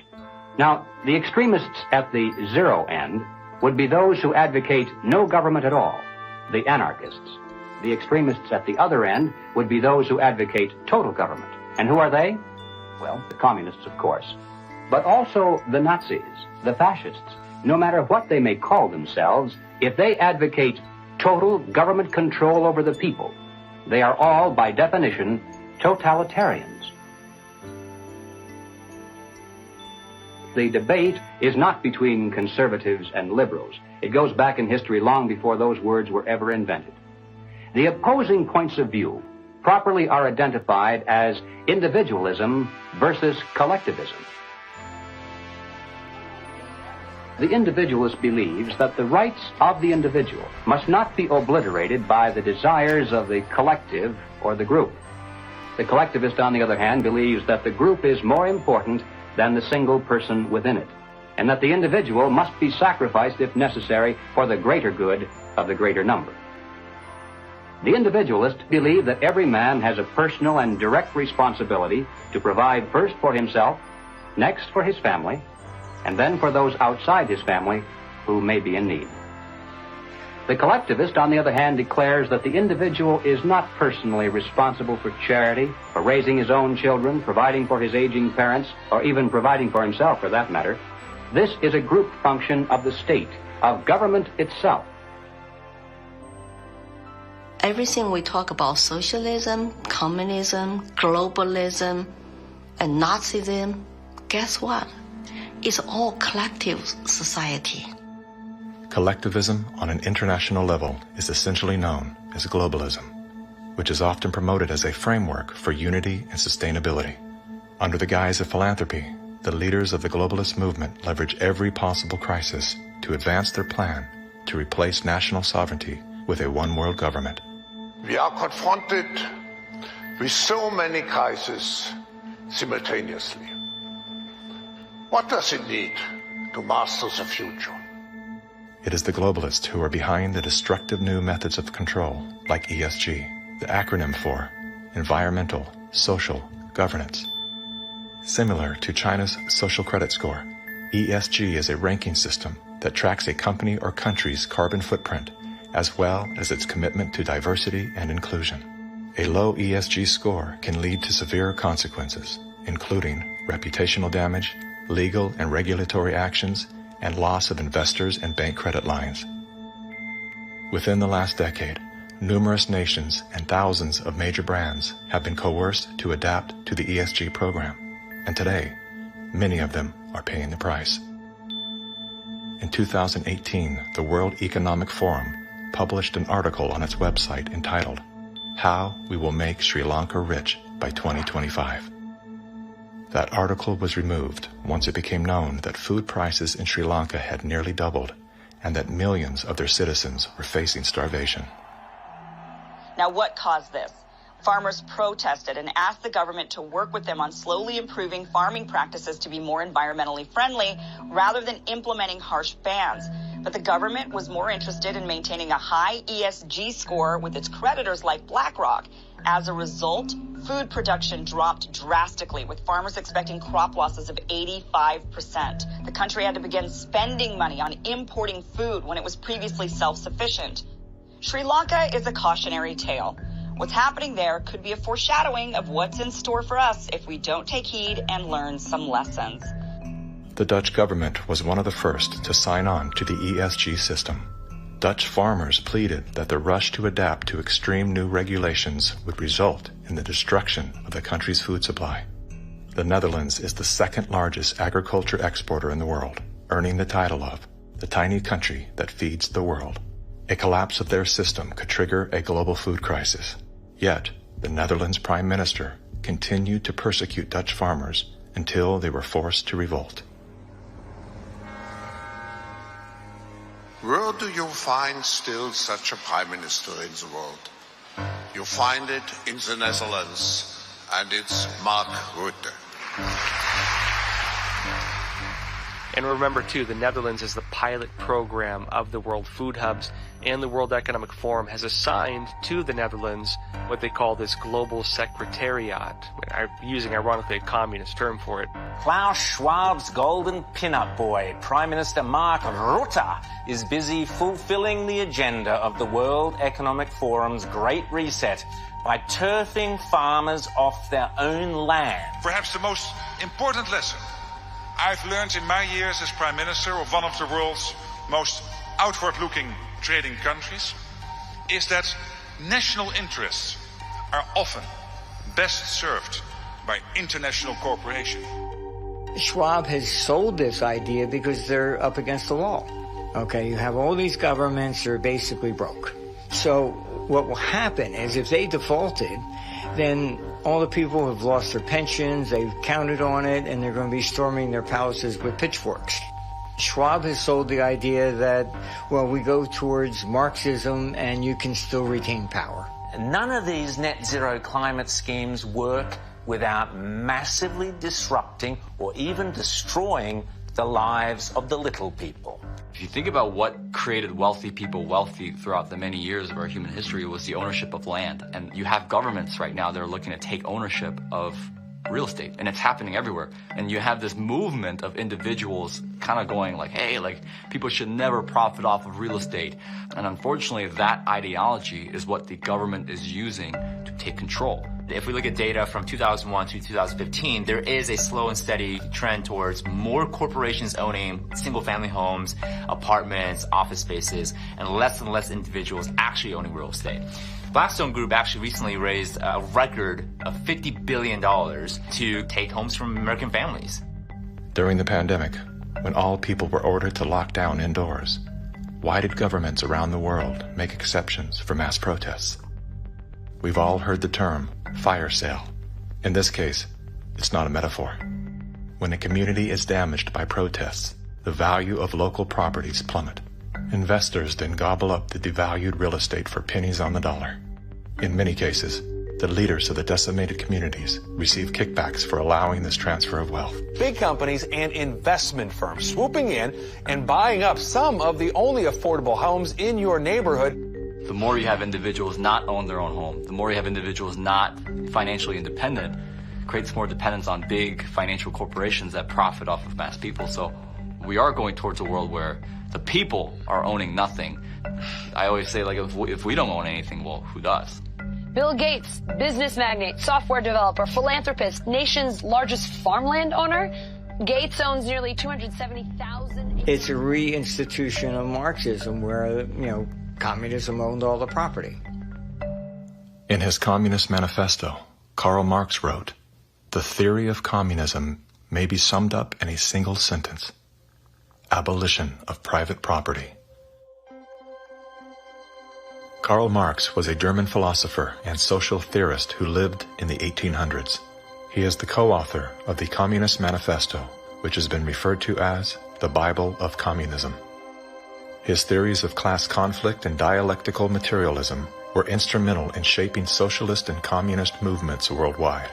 S5: Now, the extremists at the zero end would be those who advocate no government at all, the anarchists. The extremists at the other end would be those who advocate total government. And who are they? Well, the communists, of course. But also the Nazis, the fascists. No matter what they may call themselves, if they advocate total government control over the people, they are all, by definition, totalitarians. The debate is not between conservatives and liberals. It goes back in history long before those words were ever invented. The opposing points of view properly are identified as individualism versus collectivism. The individualist believes that the rights of the individual must not be obliterated by the desires of the collective or the group. The collectivist, on the other hand, believes that the group is more important than the single person within it, and that the individual must be sacrificed if necessary for the greater good of the greater number. The individualists believe that every man has a personal and direct responsibility to provide first for himself, next for his family, and then for those outside his family who may be in need. The collectivist, on the other hand, declares that the individual is not personally responsible for charity, for raising his own children, providing for his aging parents, or even providing for himself, for that matter. This is a group function of the state, of government itself.
S15: Everything we talk about, socialism, communism, globalism, and Nazism, guess what? It's all collective society.
S2: Collectivism on an international level is essentially known as globalism, which is often promoted as a framework for unity and sustainability. Under the guise of philanthropy, the leaders of the globalist movement leverage every possible crisis to advance their plan to replace national sovereignty with a one-world government.
S1: We are confronted with so many crises simultaneously. What does it need to master the future?
S2: It is the globalists who are behind the destructive new methods of control, like ESG, the acronym for Environmental, Social, Governance. Similar to China's social credit score, ESG is a ranking system that tracks a company or country's carbon footprint, as well as its commitment to diversity and inclusion. A low ESG score can lead to severe consequences, including reputational damage, legal and regulatory actions, and loss of investors and bank credit lines. Within the last decade, numerous nations and thousands of major brands have been coerced to adapt to the ESG program, and today, many of them are paying the price. In 2018, the World Economic Forum published an article on its website entitled, "How We Will Make Sri Lanka Rich by 2025. That article was removed once it became known that food prices in Sri Lanka had nearly doubled and that millions of their citizens were facing starvation.
S6: Now, what caused this? Farmers protested and asked the government to work with them on slowly improving farming practices to be more environmentally friendly rather than implementing harsh bans. But the government was more interested in maintaining a high ESG score with its creditors like BlackRock. As a result, food production dropped drastically, with farmers expecting crop losses of 85%. The country had to begin spending money on importing food when it was previously self-sufficient. Sri Lanka is a cautionary tale. What's happening there could be a foreshadowing of what's in store for us if we don't take heed and learn some lessons.
S2: The Dutch government was one of the first to sign on to the ESG system. Dutch farmers pleaded that the rush to adapt to extreme new regulations would result in the destruction of the country's food supply. The Netherlands is the second largest agriculture exporter in the world, earning the title of the tiny country that feeds the world. A collapse of their system could trigger a global food crisis. Yet, the Netherlands Prime Minister continued to persecute Dutch farmers until they were forced to revolt.
S1: Where do you find still such a prime minister in the world? You find it in the Netherlands, and it's Mark Rutte.
S7: And remember, too, the Netherlands is the pilot program of the World Food Hubs, and the World Economic Forum has assigned to the Netherlands what they call this Global Secretariat, using, ironically, a communist term for it.
S11: Klaus Schwab's golden pin-up boy, Prime Minister Mark Rutte, is busy fulfilling the agenda of the World Economic Forum's Great Reset by turfing farmers off their own land.
S14: Perhaps the most important lesson I've learned in my years as Prime Minister of one of the world's most outward-looking trading countries is that national interests are often best served by international cooperation.
S16: Schwab has sold this idea because they're up against the wall. Okay, you have all these governments that are basically broke. So what will happen is if they defaulted, then all the people have lost their pensions, they've counted on it, and they're going to be storming their palaces with pitchforks. Schwab has sold the idea that, well, we go towards Marxism and you can still retain power.
S11: None of these net zero climate schemes work without massively disrupting or even destroying the lives of the little people.
S17: If you think about what created wealthy people wealthy throughout the many years of our human history, was the ownership of land. And you have governments right now that are looking to take ownership of real estate, and it's happening everywhere. And you have this movement of individuals kind of going like, hey, like people should never profit off of real estate. And unfortunately, that ideology is what the government is using to take control.
S4: If we look at data from 2001 to 2015, there is a slow and steady trend towards more corporations owning single-family homes, apartments, office spaces, and less individuals actually owning real estate. Blackstone Group actually recently raised a record of $50 billion to take homes from American families.
S2: During the pandemic, when all people were ordered to lock down indoors, why did governments around the world make exceptions for mass protests? We've all heard the term fire sale. In this case, it's not a metaphor. When a community is damaged by protests, the value of local properties plummet. Investors then gobble up the devalued real estate for pennies on the dollar. In many cases, the leaders of the decimated communities receive kickbacks for allowing this transfer of wealth.
S18: Big companies and investment firms swooping in and buying up some of the only affordable homes in your neighborhood.
S17: The more you have individuals not own their own home, the more you have individuals not financially independent, creates more dependence on big financial corporations that profit off of mass people. So we are going towards a world where the people are owning nothing. I always say, like, if we don't own anything, well, who does?
S20: Bill Gates, business magnate, software developer, philanthropist, nation's largest farmland owner. Gates owns nearly 270,000.
S16: It's a reinstitution of Marxism where, communism owned all the property.
S2: In his Communist Manifesto, Karl Marx wrote, "The theory of communism may be summed up in a single sentence: abolition of private property." Karl Marx was a German philosopher and social theorist who lived in the 1800s. He is the co-author of the Communist Manifesto, which has been referred to as the Bible of Communism. His theories of class conflict and dialectical materialism were instrumental in shaping socialist and communist movements worldwide.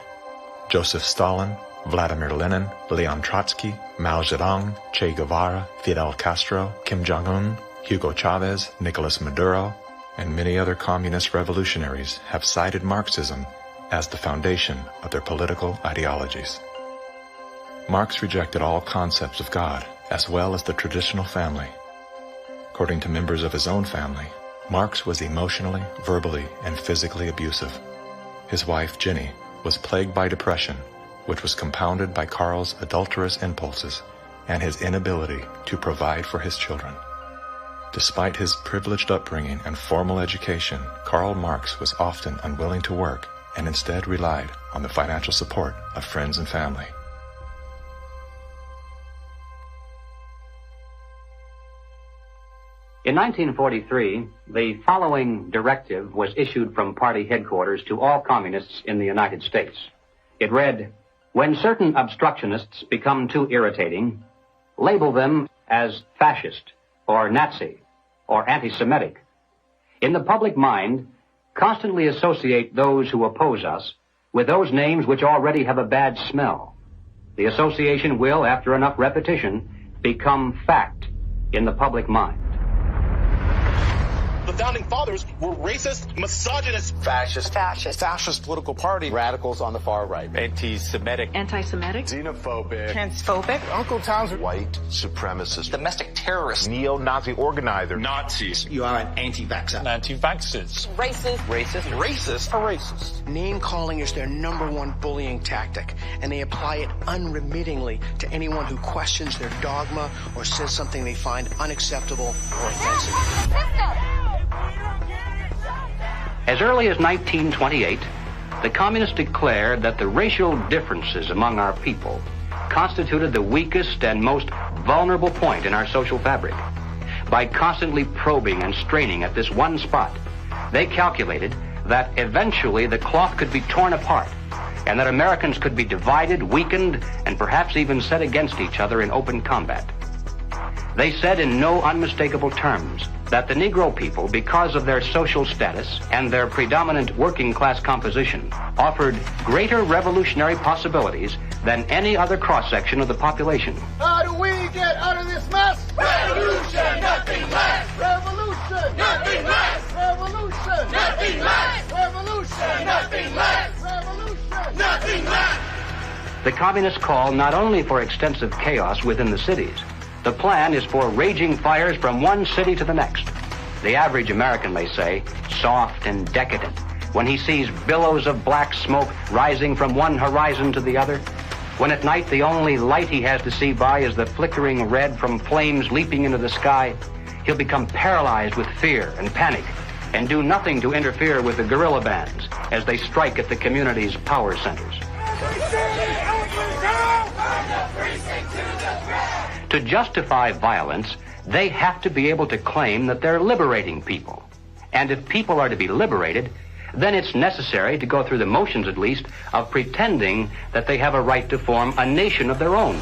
S2: Joseph Stalin, Vladimir Lenin, Leon Trotsky, Mao Zedong, Che Guevara, Fidel Castro, Kim Jong-un, Hugo Chavez, Nicolas Maduro, and many other communist revolutionaries have cited Marxism as the foundation of their political ideologies. Marx rejected all concepts of God, as well as the traditional family. According to members of his own family, Marx was emotionally, verbally, and physically abusive. His wife, Jenny, was plagued by depression, which was compounded by Karl's adulterous impulses and his inability to provide for his children. Despite his privileged upbringing and formal education, Karl Marx was often unwilling to work and instead relied on the financial support of friends and family.
S5: In 1943, the following directive was issued from party headquarters to all communists in the United States. It read, "When certain obstructionists become too irritating, label them as fascist or Nazi or anti-Semitic. In the public mind, constantly associate those who oppose us with those names which already have a bad smell. The association will, after enough repetition, become fact in the public mind."
S21: The founding fathers were racist, misogynist,
S12: fascist political party, radicals on the far right,
S21: anti-Semitic,
S12: xenophobic,
S21: transphobic,
S12: Uncle Tom's white supremacist,
S21: domestic terrorist,
S12: neo-Nazi organizer,
S21: Nazis.
S12: You are an anti-vaxxer.
S21: Anti-vaxxers. Racist.
S22: Name calling is their number one bullying tactic, and they apply it unremittingly to anyone who questions their dogma or says something they find unacceptable or offensive.
S5: As early as 1928, the communists declared that the racial differences among our people constituted the weakest and most vulnerable point in our social fabric. By constantly probing and straining at this one spot, they calculated that eventually the cloth could be torn apart and that Americans could be divided, weakened, and perhaps even set against each other in open combat. They said in no unmistakable terms that the Negro people, because of their social status and their predominant working class composition, offered greater revolutionary possibilities than any other cross-section of the population.
S23: How do we get out of this mess? Revolution, nothing less. Revolution, nothing less. Revolution, nothing less. Revolution, nothing less. Revolution, nothing less.
S5: The communists call not only for extensive chaos within the cities, the plan is for raging fires from one city to the next. The average American, they say, soft and decadent, when he sees billows of black smoke rising from one horizon to the other, when at night the only light he has to see by is the flickering red from flames leaping into the sky, he'll become paralyzed with fear and panic and do nothing to interfere with the guerrilla bands as they strike at the community's power centers. To justify violence, they have to be able to claim that they're liberating people. And if people are to be liberated, then it's necessary to go through the motions, at least, of pretending that they have a right to form a nation of their own.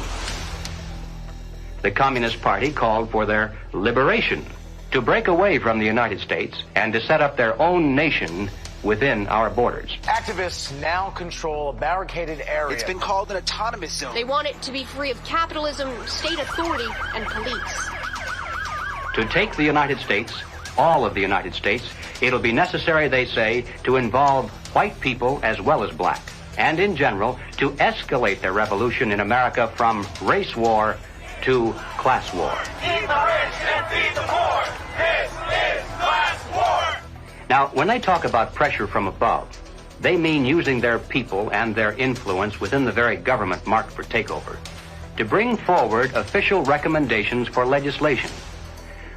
S5: The Communist Party called for their liberation, to break away from the United States and to set up their own nation within our borders.
S3: Activists now control a barricaded area.
S13: It's been called an autonomous zone.
S19: They want it to be free of capitalism, state authority, and police.
S5: To take the United States, all of the United States, it'll be necessary, they say, to involve white people as well as black, and in general, to escalate the revolution in America from race war to class war.
S23: Feed the rich and feed the poor. This is class war.
S5: Now, when they talk about pressure from above, they mean using their people and their influence within the very government marked for takeover to bring forward official recommendations for legislation.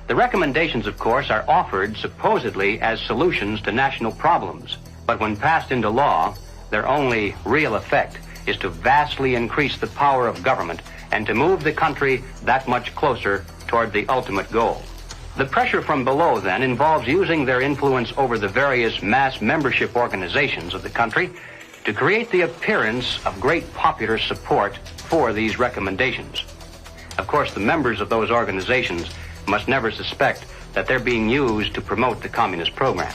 S5: The recommendations, of course, are offered supposedly as solutions to national problems, but when passed into law, their only real effect is to vastly increase the power of government and to move the country that much closer toward the ultimate goal. The pressure from below, then, involves using their influence over the various mass membership organizations of the country to create the appearance of great popular support for these recommendations. Of course, the members of those organizations must never suspect that they're being used to promote the communist program.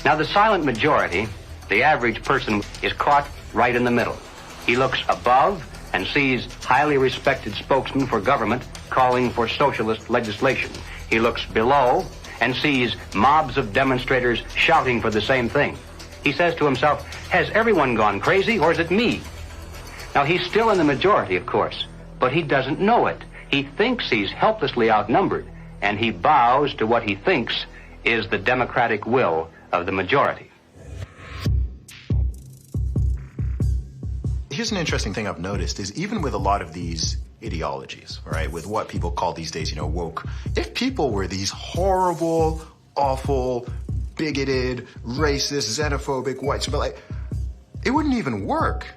S5: Now, the silent majority, the average person, is caught right in the middle. He looks above and sees highly respected spokesmen for government calling for socialist legislation. He looks below and sees mobs of demonstrators shouting for the same thing. He says to himself, has everyone gone crazy, or is it me? Now, he's still in the majority, of course, but he doesn't know it. He thinks he's helplessly outnumbered, and he bows to what he thinks is the democratic will of the majority.
S24: Here's an interesting thing I've noticed is even with a lot of these ideologies, right, with what people call these days, woke, if people were these horrible, awful, bigoted, racist, xenophobic, white, it wouldn't even work.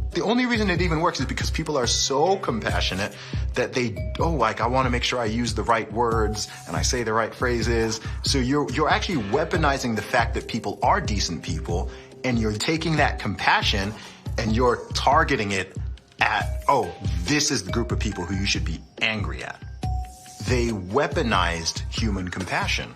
S24: The only reason it even works is because people are so compassionate that they, I want to make sure I use the right words and I say the right phrases. So you're actually weaponizing the fact that people are decent people, and you're taking that compassion and you're targeting it at, this is the group of people who you should be angry at. They weaponized human compassion.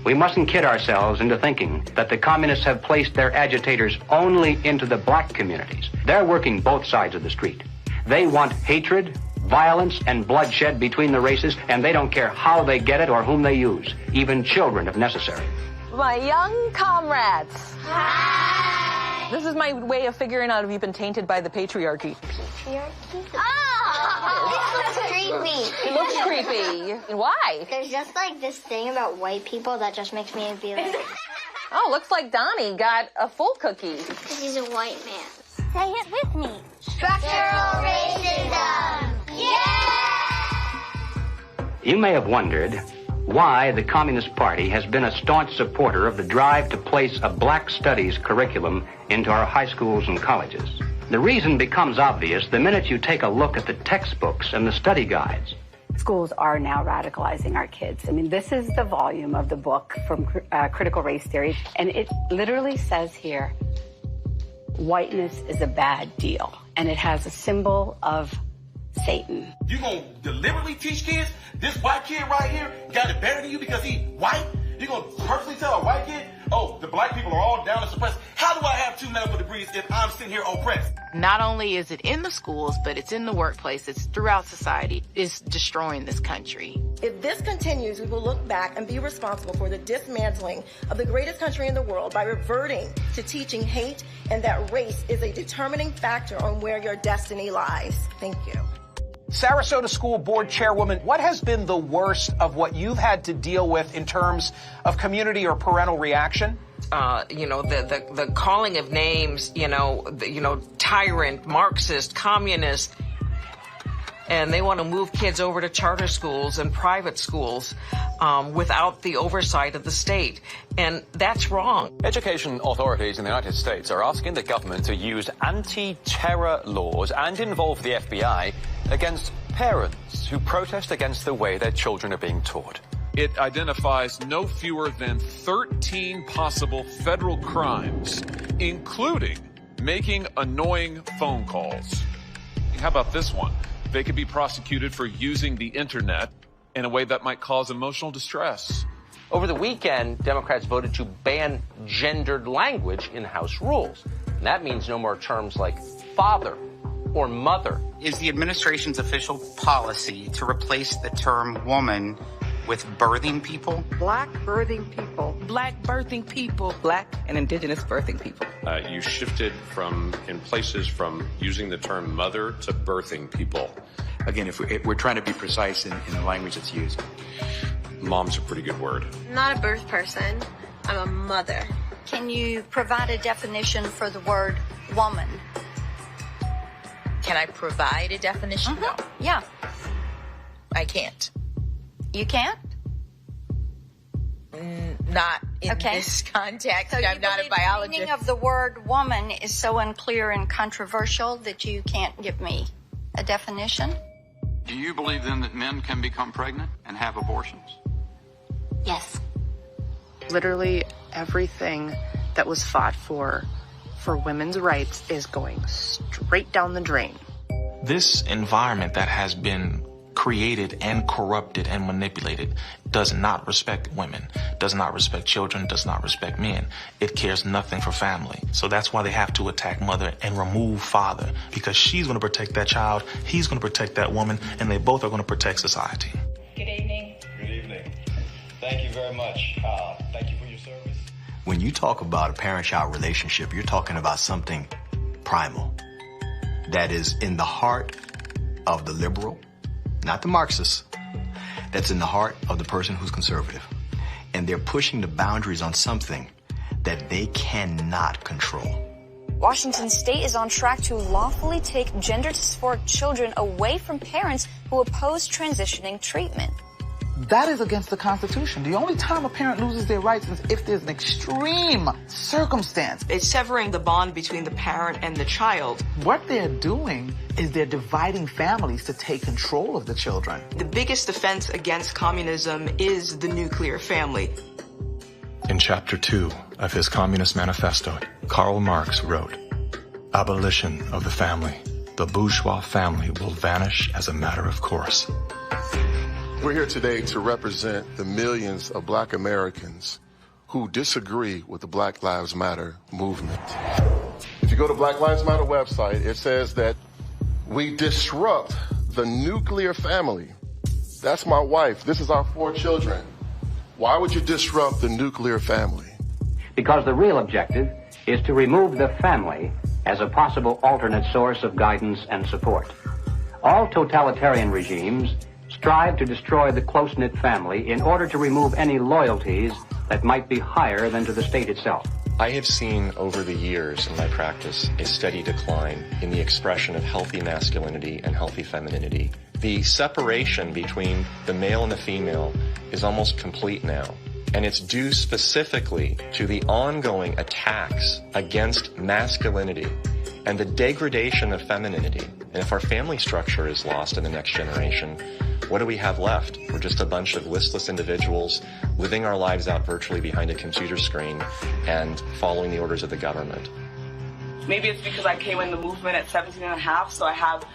S5: We mustn't kid ourselves into thinking that the communists have placed their agitators only into the black communities. They're working both sides of the street. They want hatred, violence, and bloodshed between the races, and they don't care how they get it or whom they use, even children if necessary.
S25: My young comrades.
S23: Hi.
S25: This is my way of figuring out if you've been tainted by the patriarchy.
S23: Patriarchy? Oh! This looks creepy.
S25: It looks creepy. Why?
S23: There's just like this thing about white people that just makes me be like...
S25: Oh, looks like Donnie got a full cookie.
S23: Because he's a white man. Say it with me. Structural racism. Yeah!
S5: You may have wondered why the Communist Party has been a staunch supporter of the drive to place a black studies curriculum into our high schools and colleges. The reason becomes obvious the minute you take a look at the textbooks and the study guides.
S26: Schools are now radicalizing our kids. I mean, this is the volume of the book from Critical Race Theory, and it literally says here, whiteness is a bad deal, and it has a symbol of Satan.
S21: You gonna deliberately teach kids this white kid right here got it better than you because he white? You gonna purposely tell a white kid, the black people are all down and suppressed? How do I have 2 medical degrees if I'm sitting here oppressed?
S27: Not only is it in the schools, but it's in the workplace, it's throughout society. It's destroying this country.
S6: If this continues, we will look back and be responsible for the dismantling of the greatest country in the world by reverting to teaching hate and that race is a determining factor on where your destiny lies. Thank you.
S8: Sarasota School Board Chairwoman, what has been the worst of what you've had to deal with in terms of community or parental reaction?
S9: The calling of names, tyrant, Marxist, communist, and they want to move kids over to charter schools and private schools without the oversight of the state. And that's wrong.
S10: Education authorities in the United States are asking the government to use anti-terror laws and involve the FBI against parents who protest against the way their children are being taught.
S13: It identifies no fewer than 13 possible federal crimes, including making annoying phone calls. How about this one? They could be prosecuted for using the internet in a way that might cause emotional distress.
S15: Over the weekend, Democrats voted to ban gendered language in House rules. And that means no more terms like father or mother.
S27: Is the administration's official policy to replace the term woman with birthing people?
S28: Black birthing people.
S9: Black birthing people. Black and indigenous birthing people.
S29: You shifted in places from using the term mother to birthing people.
S30: Again, if we're trying to be precise in the language that's used.
S29: Mom's a pretty good word.
S19: I'm not a birth person. I'm a mother.
S31: Can you provide a definition for the word woman?
S32: Can I provide a definition? No.
S31: Yeah.
S32: I can't.
S31: You can't?
S32: Not in this context.
S31: So
S32: I'm not a biologist.
S31: The meaning of the word woman is so unclear and controversial that you can't give me a definition?
S33: Do you believe then that men can become pregnant and have abortions?
S31: Yes.
S34: Literally everything that was fought for women's rights is going straight down the drain.
S35: This environment that has been created and corrupted and manipulated does not respect women, does not respect children, does not respect men. It cares nothing for family. So that's why they have to attack mother and remove father, because she's going to protect that child, he's going to protect that woman, and they both are going to protect society.
S36: Good evening.
S37: Good evening. Thank you very much. Thank you for your service.
S24: When you talk about a parent-child relationship, you're talking about something primal that is in the heart of the liberal, not the Marxist, that's in the heart of the person who's conservative. And they're pushing the boundaries on something that they cannot control.
S38: Washington State is on track to lawfully take gender-dysphoric children away from parents who oppose transitioning treatment.
S39: That is against the Constitution. The only time a parent loses their rights is if there's an extreme circumstance.
S9: It's severing the bond between the parent and the child.
S39: What they're doing is they're dividing families to take control of the children.
S9: The biggest defense against communism is the nuclear family.
S2: In Chapter 2 of his Communist Manifesto, Karl Marx wrote, "Abolition of the family. The bourgeois family will vanish as a matter of course."
S40: We're here today to represent the millions of Black Americans who disagree with the Black Lives Matter movement. If you go to Black Lives Matter website, it says that we disrupt the nuclear family. That's my wife. This is our 4 children. Why would you disrupt the nuclear family?
S5: Because the real objective is to remove the family as a possible alternate source of guidance and support. All totalitarian regimes strive to destroy the close-knit family in order to remove any loyalties that might be higher than to the state itself.
S41: I have seen over the years in my practice a steady decline in the expression of healthy masculinity and healthy femininity. The separation between the male and the female is almost complete now. And it's due specifically to the ongoing attacks against masculinity and the degradation of femininity. And if our family structure is lost in the next generation, what do we have left? We're just a bunch of listless individuals living our lives out virtually behind a computer screen and following the orders of the government.
S9: Maybe it's because I came in the movement at 17 and a half, so I have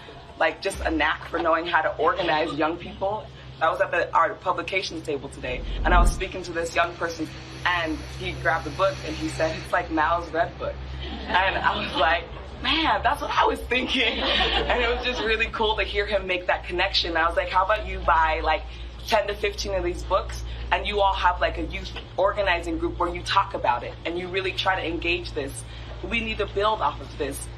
S9: just a knack for knowing how to organize young people. I was at our publications table today, and I was speaking to this young person, and he grabbed the book, and he said, it's like Mao's Red Book. And I was like, man, that's what I was thinking. And it was just really cool to hear him make that connection. I was like, how about you buy 10 to 15 of these books, and you all have like a youth organizing group where you talk about it and you really try to engage this. We need to build off of this.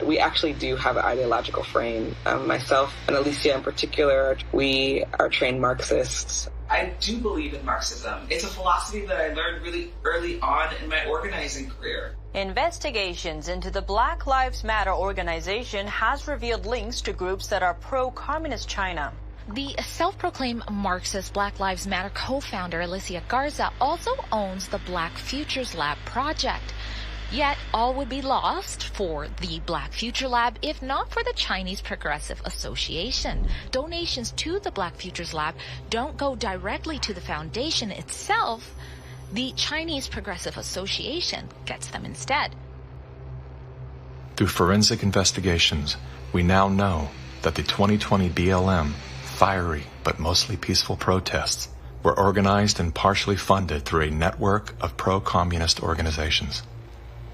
S9: We actually do have an ideological frame. Myself and Alicia in particular, we are trained Marxists. I do believe in Marxism. It's a philosophy that I learned really early on in my organizing career.
S1: Investigations into the Black Lives Matter organization has revealed links to groups that are pro-communist China.
S3: The self-proclaimed Marxist Black Lives Matter co-founder Alicia Garza also owns the Black Futures Lab project. Yet all would be lost for the Black Future Lab if not for the Chinese Progressive Association. Donations to the Black Futures Lab don't go directly to the foundation itself. The Chinese Progressive Association gets them instead.
S2: Through forensic investigations, we now know that the 2020 BLM fiery but mostly peaceful protests were organized and partially funded through a network of pro-communist organizations.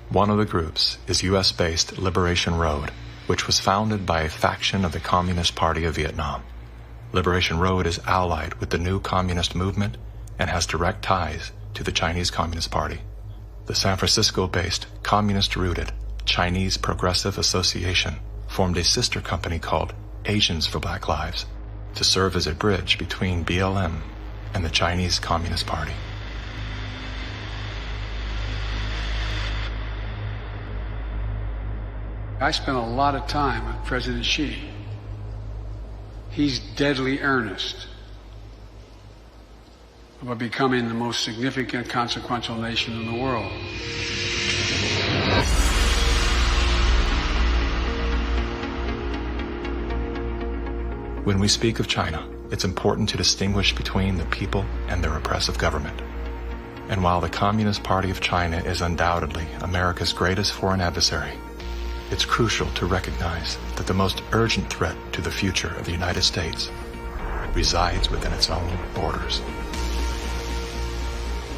S2: One of the groups is U.S.-based Liberation Road, which was founded by a faction of the Communist Party of Vietnam. Liberation Road is allied with the new communist movement and has direct ties to the Chinese Communist Party. The San Francisco-based communist-rooted Chinese Progressive Association formed a sister company called Asians for Black Lives to serve as a bridge between BLM and the Chinese Communist Party.
S4: I spent a lot of time with President Xi. He's deadly earnest about becoming the most significant, consequential nation in the world.
S2: When we speak of China, it's important to distinguish between the people and their oppressive government. And while the Communist Party of China is undoubtedly America's greatest foreign adversary, it's crucial to recognize that the most urgent threat to the future of the United States resides within its own borders.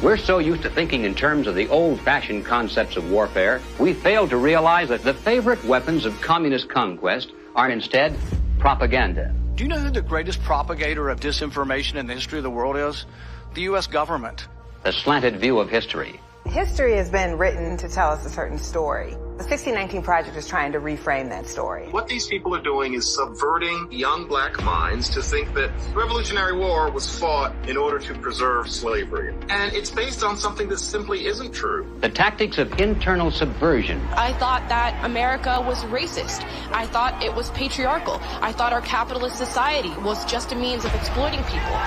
S5: We're so used to thinking in terms of the old-fashioned concepts of warfare, we fail to realize that the favorite weapons of communist conquest are instead propaganda.
S6: Do you know who the greatest propagator of disinformation in the history of the world is? The U.S. government.
S5: The slanted view of history.
S7: History has been written to tell us a certain story. The 1619 Project is trying to reframe that story.
S24: What these people are doing is subverting young black minds to think that the Revolutionary War was fought in order to preserve slavery. And it's based on something that simply isn't true.
S5: The tactics of internal subversion.
S8: I thought that America was racist. I thought it was patriarchal. I thought our capitalist society was just a means of exploiting people.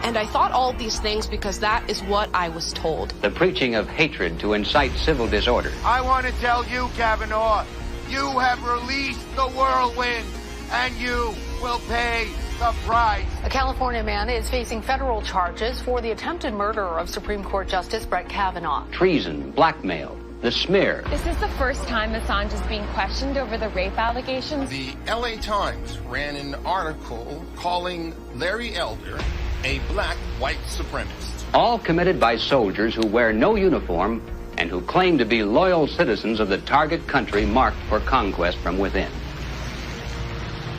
S8: And I thought all of these things because that is what I was told.
S5: The preaching of hatred to incite civil disorder.
S10: I want to tell you, Kavanaugh, you have released the whirlwind, and you will pay the price.
S11: A California man is facing federal charges for the attempted murder of Supreme Court Justice Brett Kavanaugh.
S5: Treason, blackmail, the smear.
S12: This is the first time Assange is being questioned over the rape allegations.
S24: The LA Times ran an article calling Larry Elder a black white supremacist.
S5: All committed by soldiers who wear no uniform and who claim to be loyal citizens of the target country marked for conquest from within.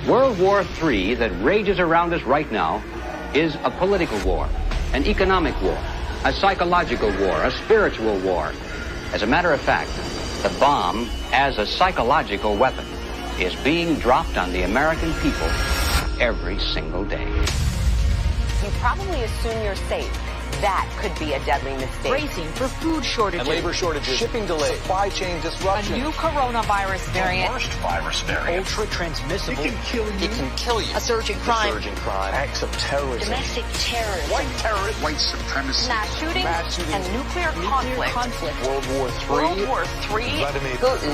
S5: World War III that rages around us right now is a political war, an economic war, a psychological war, a spiritual war. As a matter of fact, the bomb, as a psychological weapon, is being dropped on the American people every single day.
S13: You probably assume you're safe. That could be a deadly mistake.
S11: Bracing for food shortages.
S14: And labor shortages. Shipping delays. Supply chain disruption.
S11: A new coronavirus variant.
S14: The worst virus variant.
S11: Ultra transmissible.
S14: It can kill you. It can kill you.
S11: A surge in crime.
S14: A surge in crime. Acts of terrorism.
S13: Domestic terrorism.
S14: White terrorism.
S13: White supremacy.
S11: Mass shootings. And nuclear conflict.
S14: World War III.
S11: World War III.
S14: Vladimir
S13: Putin.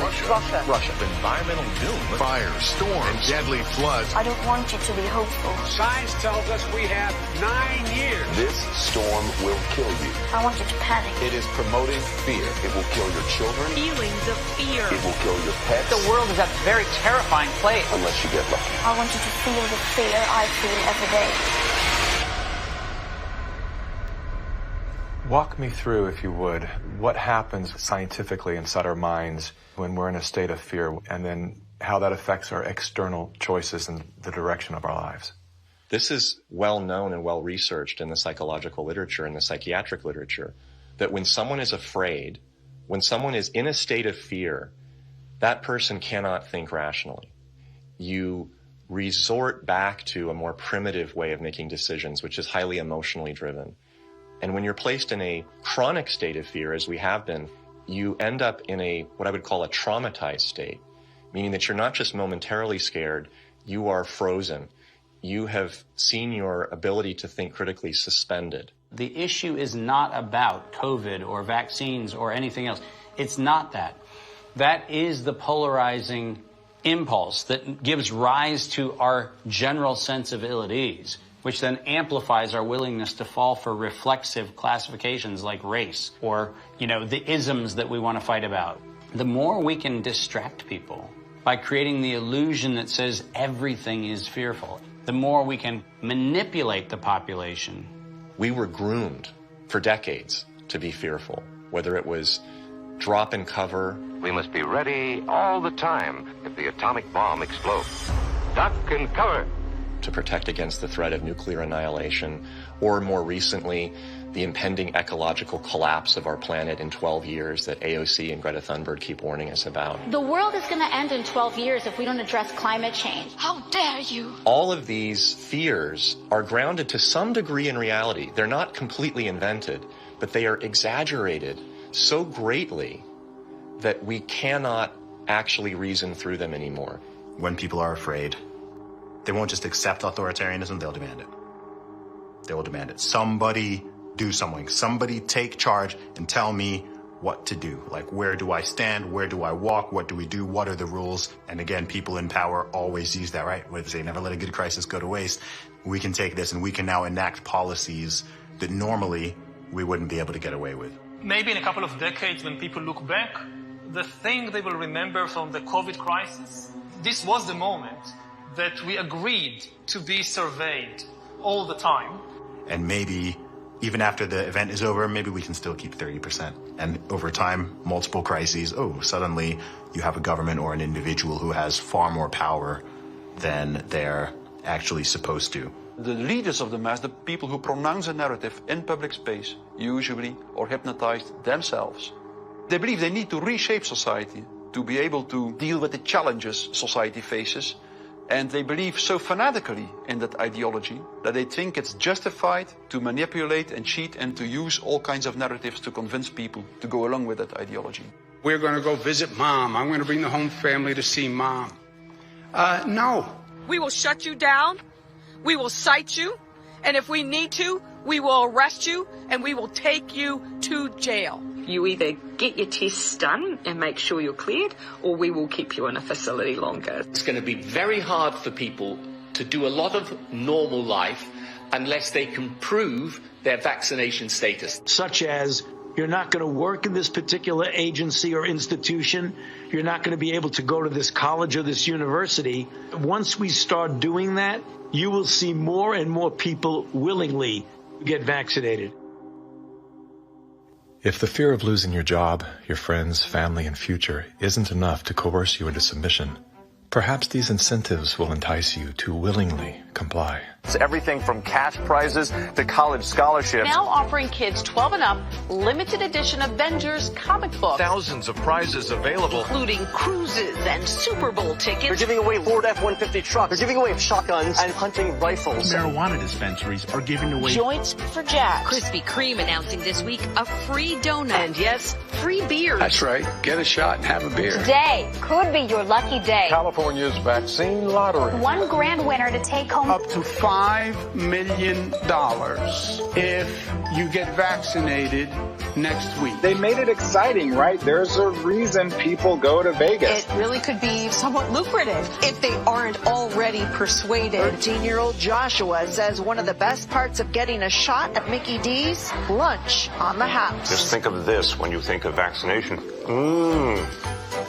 S14: Russia. Environmental doom.
S24: Fires, storms, and deadly floods.
S13: I don't want you to be hopeful.
S4: Science tells us we have 9 years.
S14: This storm will kill you.
S13: I want you to panic.
S14: It is promoting fear. It will kill your children.
S11: Feelings of fear.
S14: It will kill your pets.
S11: The world is a very terrifying place.
S14: Unless you get lucky.
S13: I want you to feel the fear I feel every day.
S2: Walk me through, if you would, what happens scientifically inside our minds when we're in a state of fear, and then how that affects our external choices and the direction of our lives.
S41: This is well known and well researched in the psychological literature and the psychiatric literature, that when someone is afraid, when someone is in a state of fear, that person cannot think rationally. You resort back to a more primitive way of making decisions, which is highly emotionally driven. And when you're placed in a chronic state of fear, as we have been, you end up in what I would call a traumatized state, meaning that you're not just momentarily scared, you are frozen. You have seen your ability to think critically suspended.
S15: The issue is not about COVID or vaccines or anything else. It's not that. That is the polarizing impulse that gives rise to our general sense of ill at ease, which then amplifies our willingness to fall for reflexive classifications like race or, the isms that we want to fight about. The more we can distract people by creating the illusion that says everything is fearful, the more we can manipulate the population.
S41: We were groomed for decades to be fearful, whether it was drop and cover.
S16: We must be ready all the time if the atomic bomb explodes. Duck and cover.
S41: To protect against the threat of nuclear annihilation, or more recently, the impending ecological collapse of our planet in 12 years that AOC and Greta Thunberg keep warning us about.
S17: The world is going to end in 12 years if we don't address climate change. How dare you?
S41: All of these fears are grounded to some degree in reality. They're not completely invented, but they are exaggerated so greatly that we cannot actually reason through them anymore.
S24: When people are afraid, they won't just accept authoritarianism, they'll demand it. They will demand it. Somebody do something. Somebody take charge and tell me what to do. Like, where do I stand? Where do I walk? What do we do? What are the rules? And again, people in power always use that, right? What do they say? Never let a good crisis go to waste. We can take this and we can now enact policies that normally we wouldn't be able to get away with.
S18: Maybe in a couple of decades, when people look back, the thing they will remember from the COVID crisis, this was the moment that we agreed to be surveyed all the time.
S24: And maybe even after the event is over, maybe we can still keep 30%. And over time, multiple crises, suddenly you have a government or an individual who has far more power than they're actually supposed to.
S19: The leaders of the mass, the people who pronounce a narrative in public space, usually are hypnotized themselves. They believe they need to reshape society to be able to deal with the challenges society faces. And they believe so fanatically in that ideology that they think it's justified to manipulate and cheat and to use all kinds of narratives to convince people to go along with that ideology.
S4: We're going to go visit Mom. I'm going to bring the home family to see Mom. No.
S20: We will shut you down. We will cite you. And if we need to, we will arrest you and we will take you to jail.
S21: You either get your tests done and make sure you're cleared, or we will keep you in a facility longer.
S22: It's going to be very hard for people to do a lot of normal life unless they can prove their vaccination status.
S23: Such as, you're not going to work in this particular agency or institution. You're not going to be able to go to this college or this university. Once we start doing that, you will see more and more people willingly get vaccinated.
S2: If the fear of losing your job, your friends, family, and future isn't enough to coerce you into submission, perhaps these incentives will entice you to willingly comply.
S25: It's everything from cash prizes to college scholarships.
S8: Now offering kids 12 and up limited edition Avengers comic books.
S25: Thousands of prizes available,
S8: including cruises and Super Bowl tickets.
S26: They're giving away Ford F-150 trucks. They're giving away shotguns and hunting rifles.
S27: Marijuana dispensaries are giving away
S8: joints for Jack.
S28: Krispy Kreme announcing this week a free donut.
S8: And yes, free beers.
S4: That's right. Get a shot and have a beer.
S38: Today could be your lucky day.
S25: California's vaccine lottery.
S38: One grand winner to take home
S4: up to $5 million if you get vaccinated next week.
S29: They made it exciting, right? There's a reason people go to Vegas.
S8: It really could be somewhat lucrative if they aren't already persuaded.
S30: 13-year-old Joshua says one of the best parts of getting a shot at Mickey D's, lunch on the house.
S25: Just think of this when you think of vaccination.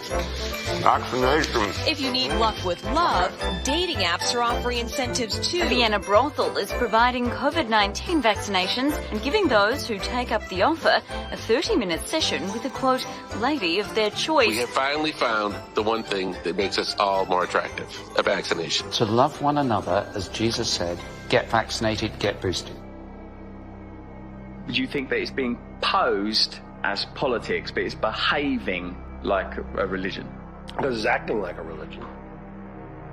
S16: Vaccination.
S28: If you need luck with love, dating apps are offering incentives too.
S1: A Vienna brothel is providing COVID-19 vaccinations and giving those who take up the offer a 30-minute session with a, quote, lady of their choice.
S3: We have finally found the one thing that makes us all more attractive, a vaccination.
S5: To love one another, as Jesus said, get vaccinated, get boosted.
S6: Do you think that it's being posed as politics, but it's behaving like a religion?
S7: Because it's acting like a religion.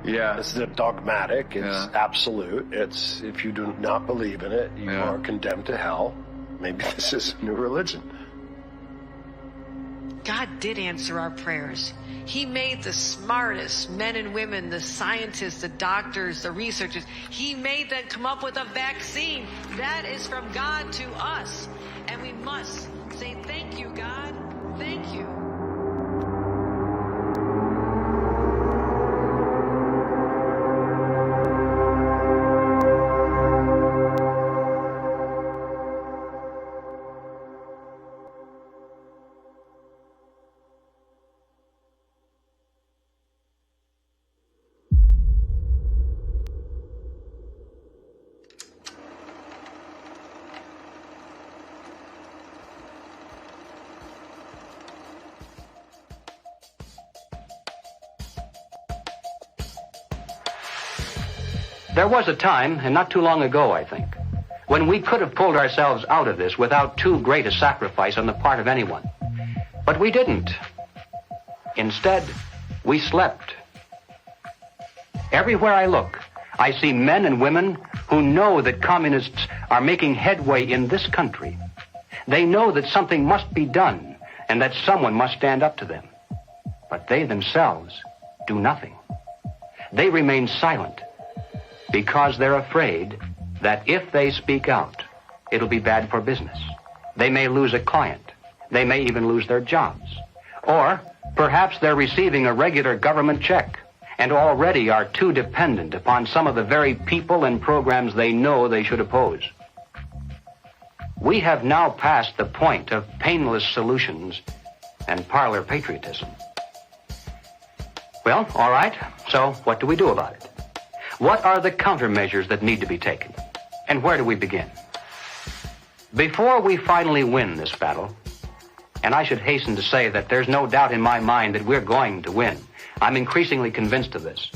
S6: Yeah.
S7: It's dogmatic, it's absolute, it's if you do not believe in it, you are condemned to hell. Maybe this is a new religion.
S9: God did answer our prayers. He made the smartest men and women, the scientists, the doctors, the researchers. He made them come up with a vaccine. That is from God to us. And we must say, thank you, God. Thank you.
S10: There was a time, and not too long ago, I think, when we could have pulled ourselves out of this without too great a sacrifice on the part of anyone. But we didn't. Instead, we slept. Everywhere I look, I see men and women who know that communists are making headway in this country. They know that something must be done and that someone must stand up to them. But they themselves do nothing. They remain silent because they're afraid that if they speak out, it'll be bad for business. They may lose a client. They may even lose their jobs. Or perhaps they're receiving a regular government check and already are too dependent upon some of the very people and programs they know they should oppose. We have now passed the point of painless solutions and parlor patriotism. Well, all right, so what do we do about it? What are the countermeasures that need to be taken? And where do we begin? Before we finally win this battle, and I should hasten to say that there's no doubt in my mind that we're going to win. I'm increasingly convinced of this.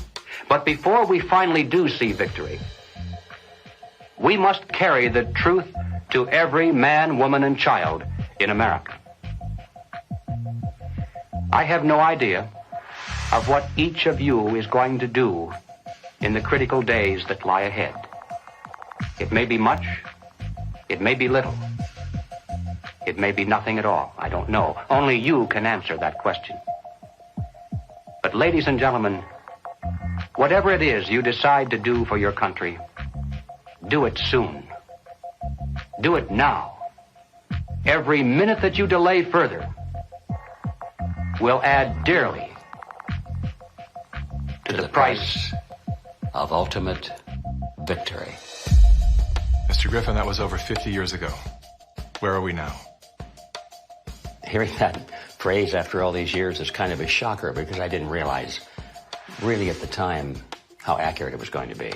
S10: But before we finally do see victory, we must carry the truth to every man, woman, and child in America. I have no idea of what each of you is going to do in the critical days that lie ahead. It may be much, it may be little, it may be nothing at all. I don't know. Only you can answer that question. But ladies and gentlemen, whatever it is you decide to do for your country, do it soon. Do it now. Every minute that you delay further will add dearly to the price of ultimate victory.
S2: Mr. Griffin, that was over 50 years ago. Where are we now?
S11: Hearing that phrase after all these years is kind of a shocker because I didn't realize really at the time how accurate it was going to be.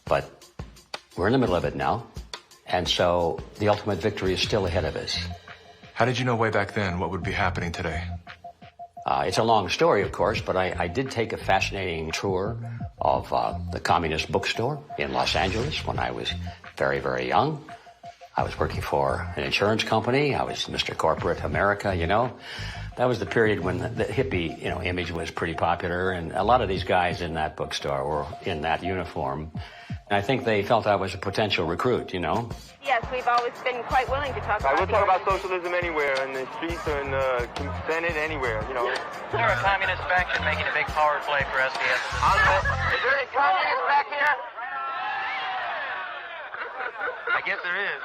S11: But we're in the middle of it now, and so the ultimate victory is still ahead of us.
S2: How did you know way back then what would be happening today?
S11: It's a long story, of course, but I did take a fascinating tour of the Communist Bookstore in Los Angeles when I was very, very young. I was working for an insurance company. I was Mr. Corporate America, you know. That was the period when the hippie, image was pretty popular, and a lot of these guys in that bookstore were in that uniform. And I think they felt I was a potential recruit,
S12: Yes, we've always been quite willing to talk about
S13: We'll talk about socialism anywhere, in the streets or in the Senate, anywhere,
S14: They're a communist faction making a big power play for SDS.
S13: Is there any communists back here?
S14: I guess there is.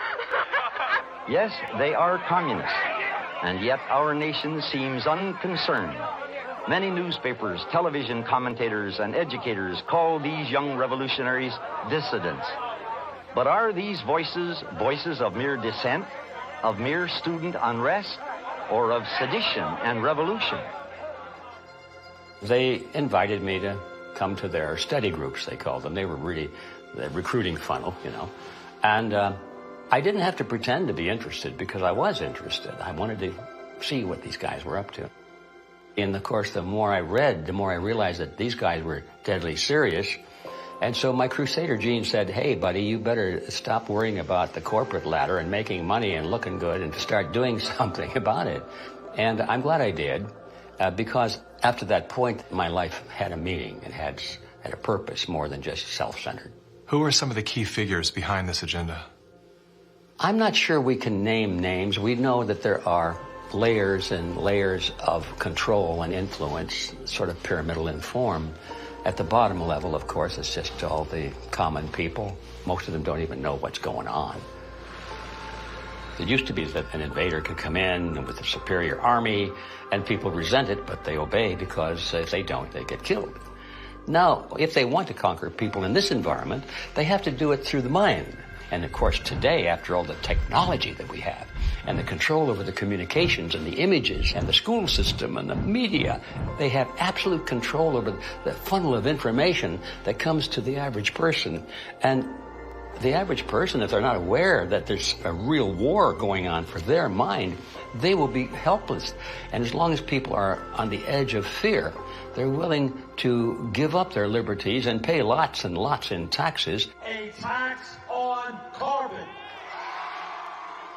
S15: Yes, they are communists, and yet our nation seems unconcerned. Many newspapers, television commentators, and educators call these young revolutionaries dissidents. But are these voices of mere dissent, of mere student unrest, or of sedition and revolution?
S11: They invited me to come to their study groups, they called them. They were really the recruiting funnel, you know. And I didn't have to pretend to be interested because I was interested. I wanted to see what these guys were up to. And of course, the more I read, the more I realized that these guys were deadly serious. And so my crusader gene said, hey, buddy, you better stop worrying about the corporate ladder and making money and looking good and start doing something about it. And I'm glad I did, because after that point, my life had a meaning. It had a purpose more than just self-centered.
S2: Who are some of the key figures behind this agenda?
S11: I'm not sure we can name names. We know that there are layers and layers of control and influence, sort of pyramidal in form. At the bottom level, of course, it's just all the common people. Most of them don't even know what's going on. It used to be that an invader could come in with a superior army, and people resent it, but they obey because if they don't, they get killed. Now, if they want to conquer people in this environment, they have to do it through the mind. And of course, today, after all the technology that we have, and the control over the communications and the images and the school system and the media, they have absolute control over the funnel of information that comes to the average person. And the average person, if they're not aware that there's a real war going on for their mind, they will be helpless. And as long as people are on the edge of fear, they're willing to give up their liberties and pay lots and lots in taxes.
S17: A tax on carbon.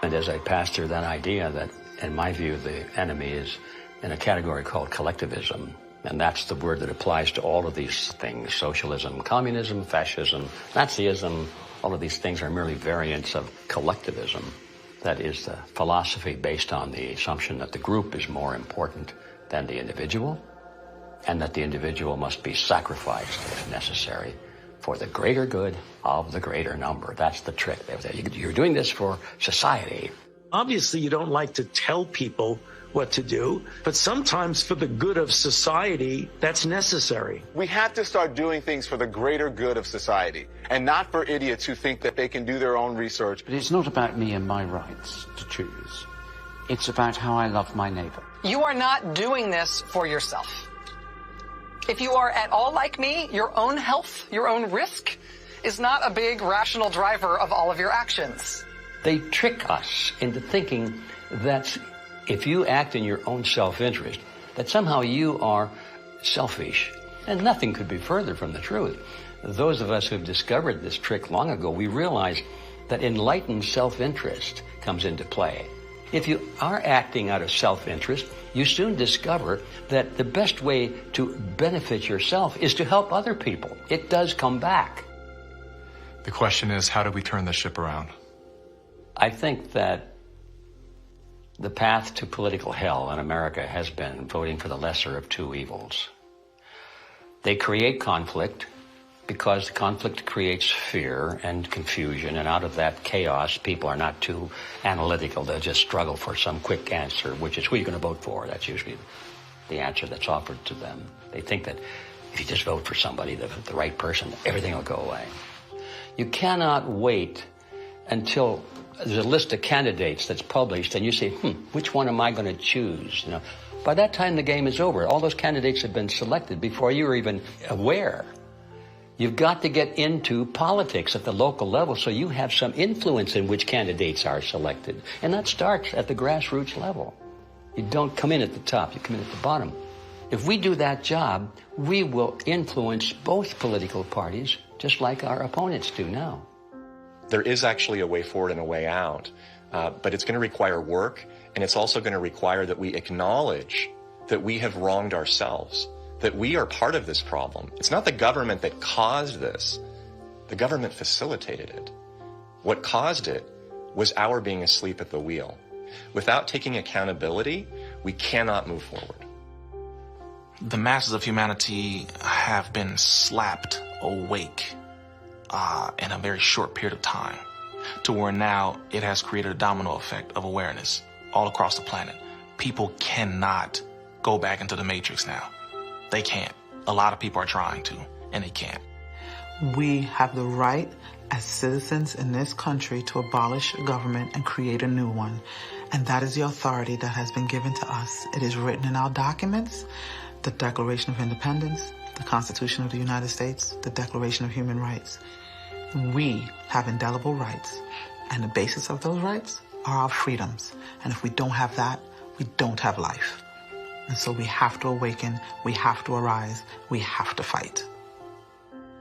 S11: And as I passed through that idea that, in my view, the enemy is in a category called collectivism. And that's the word that applies to all of these things: socialism, communism, fascism, Nazism. All of these things are merely variants of collectivism. That is the philosophy based on the assumption that the group is more important than the individual, and that the individual must be sacrificed if necessary for the greater good of the greater number. That's the trick. You're doing this for society.
S17: Obviously, you don't like to tell people what to do, but sometimes for the good of society, that's necessary.
S18: We have to start doing things for the greater good of society, and not for idiots who think that they can do their own research.
S5: But it's not about me and my rights to choose. It's about how I love my neighbor.
S19: You are not doing this for yourself. If you are at all like me, your own health, your own risk is not a big rational driver of all of your actions.
S11: They trick us into thinking that if you act in your own self-interest, that somehow you are selfish. And nothing could be further from the truth. Those of us who've discovered this trick long ago, we realize that enlightened self-interest comes into play. If you are acting out of self-interest, you soon discover that the best way to benefit yourself is to help other people. It does come back.
S2: The question is, how do we turn the ship around?
S11: I think that the path to political hell in America has been voting for the lesser of two evils. They create conflict because conflict creates fear and confusion, and out of that chaos, people are not too analytical. They'll just struggle for some quick answer, which is who you're going to vote for. That's usually the answer that's offered to them. They think that if you just vote for somebody, the right person, everything will go away. You cannot wait until there's a list of candidates that's published and you say, which one am I going to choose? You know, by that time the game is over. All those candidates have been selected before you were even aware. You've got to get into politics at the local level so you have some influence in which candidates are selected. And that starts at the grassroots level. You don't come in at the top, you come in at the bottom. If we do that job, we will influence both political parties just like our opponents do now.
S20: There is actually a way forward and a way out, but it's going to require work, and it's also going to require that we acknowledge that we have wronged ourselves, that we are part of this problem. It's not the government that caused this. The government facilitated it. What caused it was our being asleep at the wheel. Without taking accountability, we cannot move forward.
S21: The masses of humanity have been slapped awake in a very short period of time, to where now it has created a domino effect of awareness all across the planet. People cannot go back into the matrix now. They can't. A lot of people are trying to, and they can't.
S22: We have the right as citizens in this country to abolish government and create a new one. And that is the authority that has been given to us. It is written in our documents. the Declaration of Independence, the Constitution of the United States, the Declaration of Human Rights. We have indelible rights, and the basis of those rights are our freedoms. And if we don't have that, we don't have life. And so we have to awaken, we have to arise, we have to fight.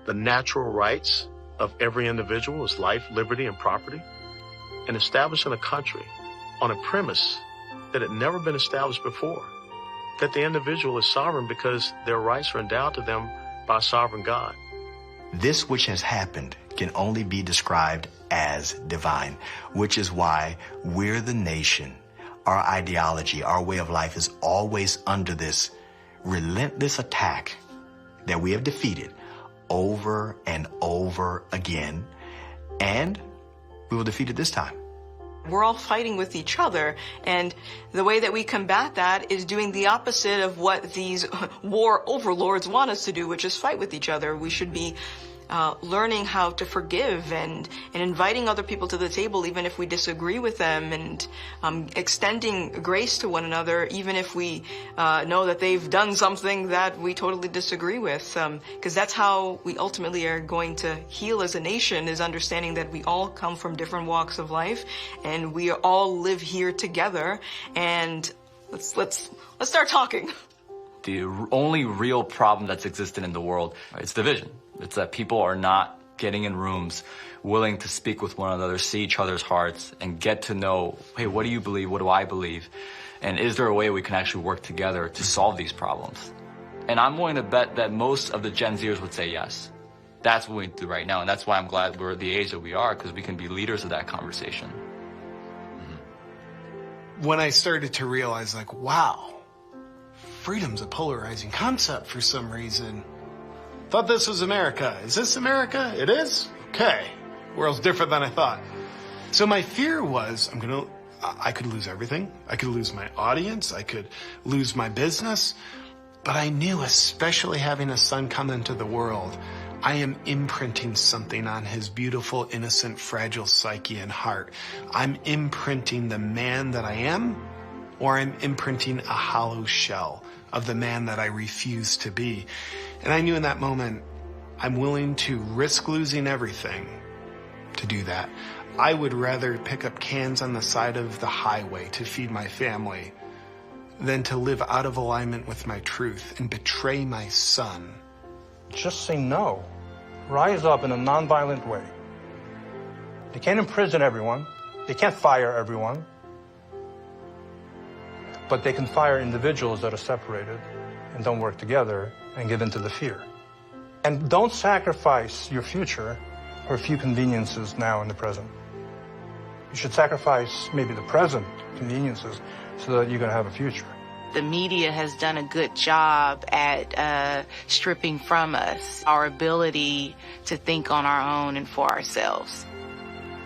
S7: The natural rights of every individual is life, liberty, and property, and establishing a country on a premise that had never been established before, that the individual is sovereign because their rights are endowed to them by a sovereign God.
S4: This which has happened can only be described as divine, which is why we're the nation. Our ideology, our way of life is always under this relentless attack that we have defeated over and over again, and we will defeat it this time.
S8: We're all fighting with each other, and the way that we combat that is doing the opposite of what these war overlords want us to do, which is fight with each other. We should be learning how to forgive and inviting other people to the table even if we disagree with them, and extending grace to one another even if we know that they've done something that we totally disagree with, because that's how we ultimately are going to heal as a nation, is understanding that we all come from different walks of life and we all live here together, and let's start talking.
S16: The only real problem that's existed in the world is division. It's that people are not getting in rooms, willing to speak with one another, see each other's hearts, and get to know, hey, what do you believe? What do I believe? And is there a way we can actually work together to solve these problems? And I'm willing to bet that most of the Gen Zers would say yes. That's what we do right now, and that's why I'm glad we're at the age that we are, because we can be leaders of that conversation.
S23: When I started to realize, like, wow, freedom's a polarizing concept for some reason. Thought this was America. Is this America? It is? Okay. World's different than I thought. So my fear was, I could lose everything. I could lose my audience. I could lose my business. But I knew, especially having a son come into the world, I am imprinting something on his beautiful, innocent, fragile psyche and heart. I'm imprinting the man that I am, or I'm imprinting a hollow shell of the man that I refuse to be. And I knew in that moment, I'm willing to risk losing everything to do that. I would rather pick up cans on the side of the highway to feed my family than to live out of alignment with my truth and betray my son.
S24: Just say no. Rise up in a nonviolent way. They can't imprison everyone. They can't fire everyone. But they can fire individuals that are separated and don't work together and give in to the fear. And don't sacrifice your future for a few conveniences now in the present. You should sacrifice maybe the present conveniences so that you can have a future.
S25: The media has done a good job at stripping from us our ability to think on our own and for ourselves.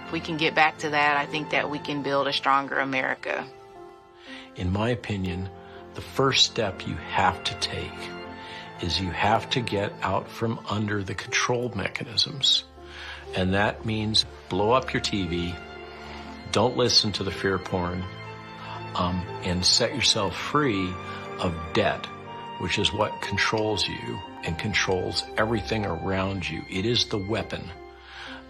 S25: If we can get back to that, I think that we can build a stronger America.
S26: In my opinion, the first step you have to take is you have to get out from under the control mechanisms. And that means blow up your TV, don't listen to the fear porn, and set yourself free of debt, which is what controls you and controls everything around you. It is the weapon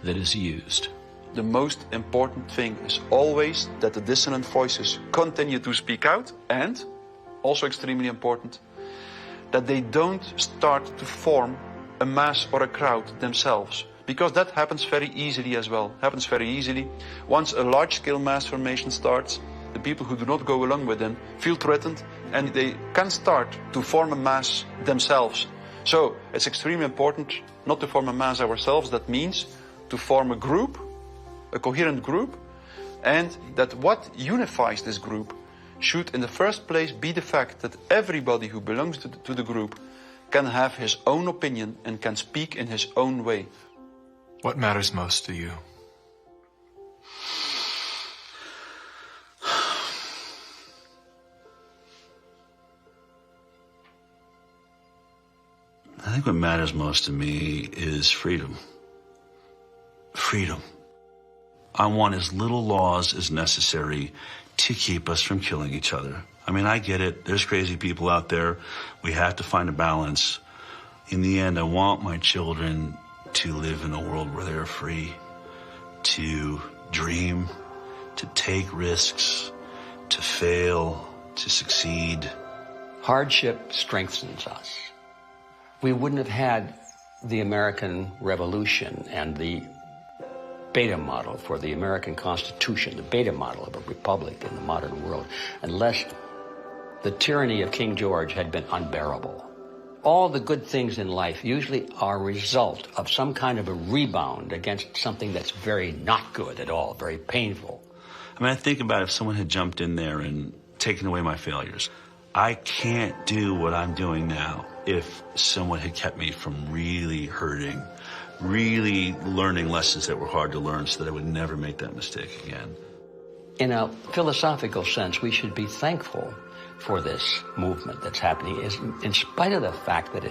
S26: that is used.
S27: The most important thing is always that the dissonant voices continue to speak out, and, also extremely important, that they don't start to form a mass or a crowd themselves. Because that happens very easily as well. Happens very easily. Once a large-scale mass formation starts, the people who do not go along with them feel threatened, and they can start to form a mass themselves. So it's extremely important not to form a mass ourselves. That means to form a group, a coherent group, and that what unifies this group should in the first place be the fact that everybody who belongs to the group can have his own opinion and can speak in his own way.
S2: What matters most to you?
S29: I think what matters most to me is freedom. Freedom. I want as little laws as necessary to keep us from killing each other. I mean, I get it. There's crazy people out there. We have to find a balance. In the end, I want my children to live in a world where they're free to dream, to take risks, to fail, to succeed.
S11: Hardship strengthens us. We wouldn't have had the American Revolution and the beta model for the American Constitution, the beta model of a republic in the modern world, unless the tyranny of King George had been unbearable. All the good things in life usually are a result of some kind of a rebound against something that's very not good at all, very painful.
S29: I mean, I think about if someone had jumped in there and taken away my failures. I can't do what I'm doing now if someone had kept me from really hurting, really learning lessons that were hard to learn so that I would never make that mistake again.
S11: In a philosophical sense, we should be thankful for this movement that's happening, is in spite of the fact that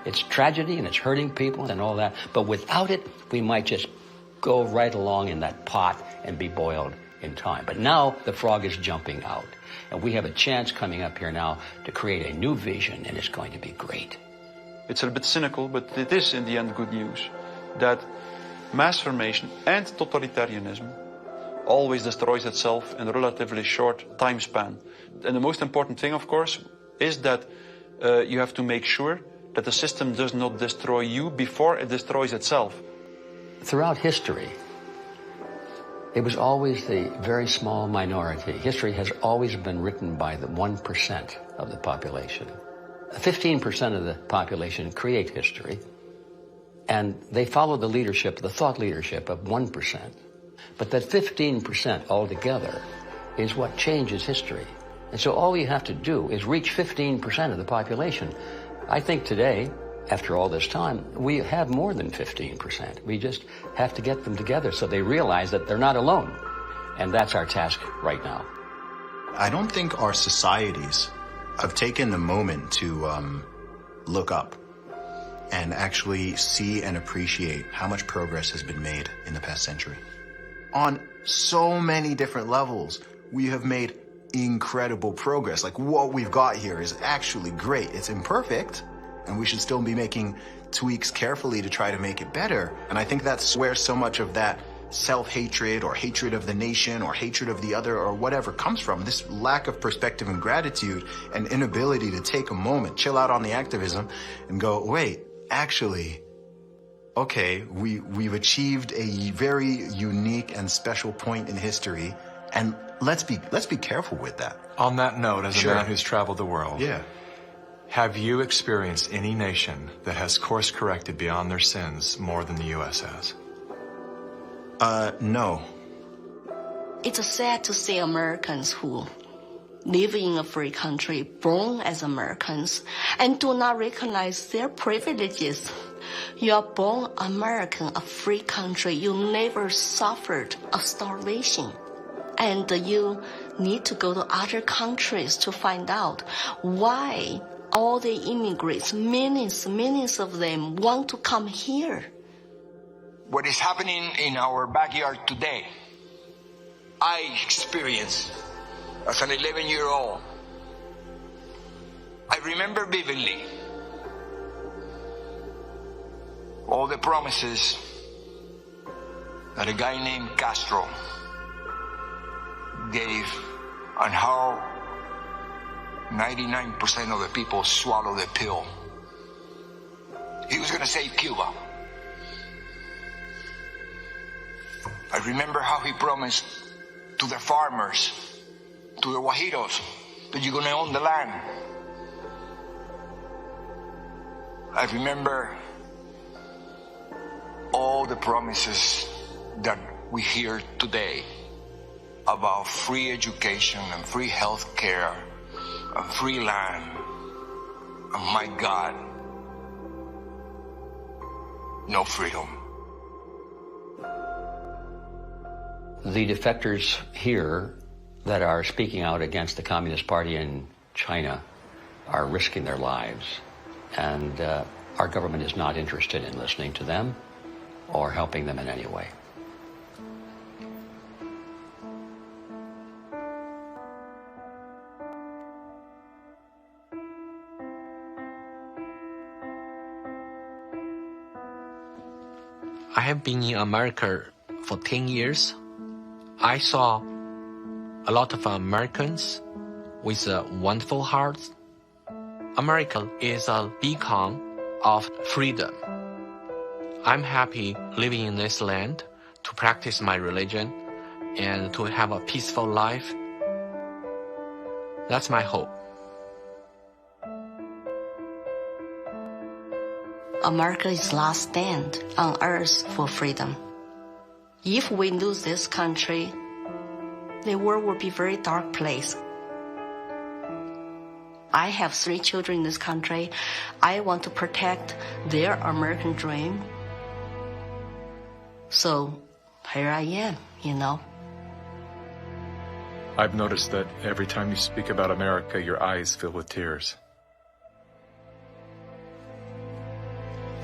S11: it's tragedy and it's hurting people and all that, but without it, we might just go right along in that pot and be boiled in time. But now the frog is jumping out, and we have a chance coming up here now to create a new vision, and it's going to be great.
S27: It's a bit cynical, but it is in the end good news that mass formation and totalitarianism always destroys itself in a relatively short time span. And the most important thing, of course, is that you have to make sure that the system does not destroy you before it destroys itself.
S11: Throughout history, it was always the very small minority. History has always been written by the 1% of the population. 15% of the population create history, and they follow the leadership, the thought leadership of 1%. But that 15% altogether is what changes history. And so all you have to do is reach 15% of the population. I think today, after all this time, we have more than 15%. We just have to get them together so they realize that they're not alone. And that's our task right now.
S4: I don't think our societies have taken the moment to look up and actually see and appreciate how much progress has been made in the past century. On so many different levels, we have made incredible progress. Like, what we've got here is actually great. It's imperfect, and we should still be making tweaks carefully to try to make it better. And I think that's where so much of that self-hatred or hatred of the nation or hatred of the other or whatever comes from. This lack of perspective and gratitude and inability to take a moment, chill out on the activism and go, wait, actually, okay, we've achieved a very unique and special point in history, and let's be careful with that.
S2: On that note, as a man who's traveled the world, have you experienced any nation that has course corrected beyond their sins more than the U.S. has?
S4: No.
S1: It's sad to see Americans who live in a free country, born as Americans, and do not recognize their privileges. You are born American, a free country. You never suffered a starvation. And you need to go to other countries to find out why all the immigrants, millions of them, want to come here.
S3: What is happening in our backyard today, I experienced as an 11-year-old. I remember vividly all the promises that a guy named Castro gave and how 99% of the people swallowed the pill. He was going to save Cuba. I remember how he promised to the farmers, to the Guajiros, that you're going to own the land. I remember all the promises that we hear today about free education and free health care and free land. And my God, no freedom.
S11: The defectors here that are speaking out against the Communist Party in China are risking their lives. And our government is not interested in listening to them or helping them in any way.
S6: I have been in America for 10 years. I saw a lot of Americans with wonderful hearts. America is a beacon of freedom. I'm happy living in this land to practice my religion and to have a peaceful life. That's my hope.
S1: America is last stand on earth for freedom. If we lose this country, the world will be a very dark place. I have 3 children in this country. I want to protect their American dream. So here I am,
S2: I've noticed that every time you speak about America, your eyes fill with tears.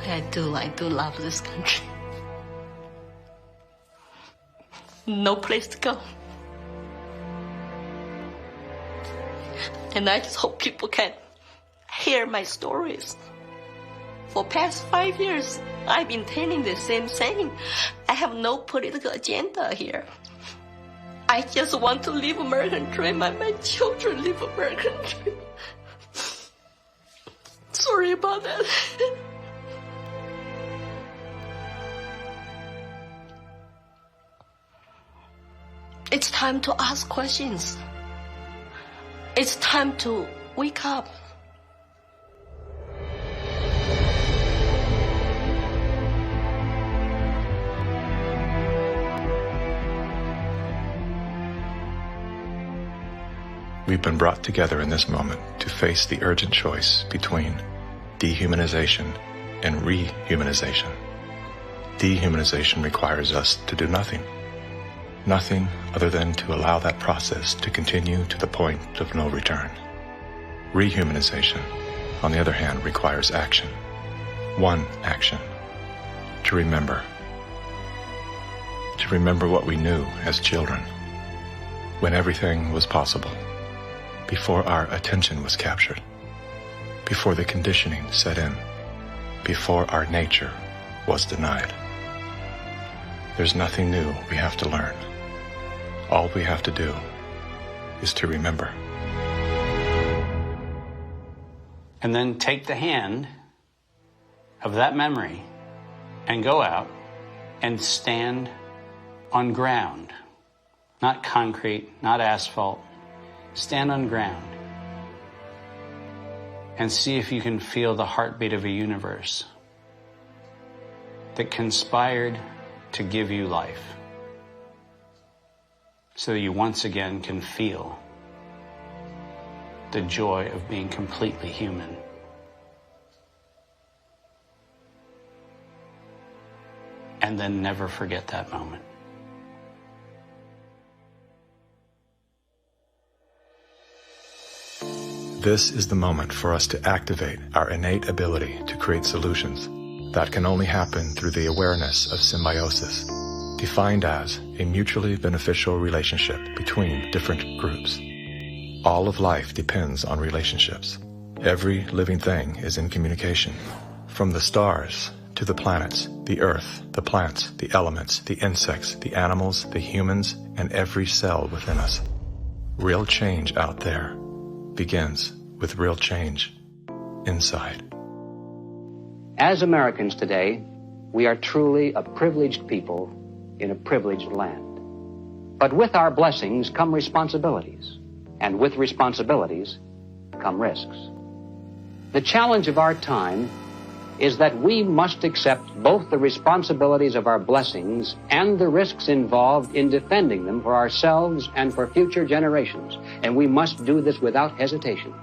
S1: I do love this country. No place to go. And I just hope people can hear my stories. For past 5 years, I've been telling the same thing. I have no political agenda here. I just want to live American dream and my children live American dream. Sorry about that. It's time to ask questions. It's time to wake up.
S2: We've been brought together in this moment to face the urgent choice between dehumanization and rehumanization. Dehumanization requires us to do nothing. Nothing other than to allow that process to continue to the point of no return. Rehumanization, on the other hand, requires action. One action. To remember. To remember what we knew as children, when everything was possible, before our attention was captured, before the conditioning set in, before our nature was denied. There's nothing new we have to learn. All we have to do is to remember.
S9: And then take the hand of that memory and go out and stand on ground. Not concrete, not asphalt. Stand on ground and see if you can feel the heartbeat of a universe that conspired to give you life, so that you once again can feel the joy of being completely human. And then never forget that moment.
S2: This is the moment for us to activate our innate ability to create solutions. That can only happen through the awareness of symbiosis, defined as a mutually beneficial relationship between different groups. All of life depends on relationships. Every living thing is in communication, from the stars to the planets, the earth, the plants, the elements, the insects, the animals, the humans, and every cell within us. Real change out there begins with real change inside.
S11: As Americans today, we are truly a privileged people in a privileged land. But with our blessings come responsibilities, and with responsibilities come risks. The challenge of our time is that we must accept both the responsibilities of our blessings and the risks involved in defending them for ourselves and for future generations. And we must do this without hesitation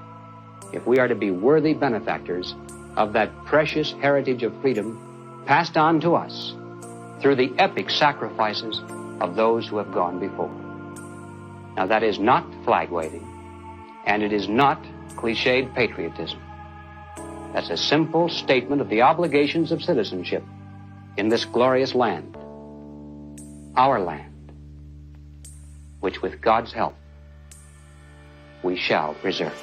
S11: if we are to be worthy benefactors of that precious heritage of freedom passed on to us through the epic sacrifices of those who have gone before. Now, that is not flag waving, and it is not cliched patriotism. That's a simple statement of the obligations of citizenship in this glorious land, our land, which with God's help we shall preserve.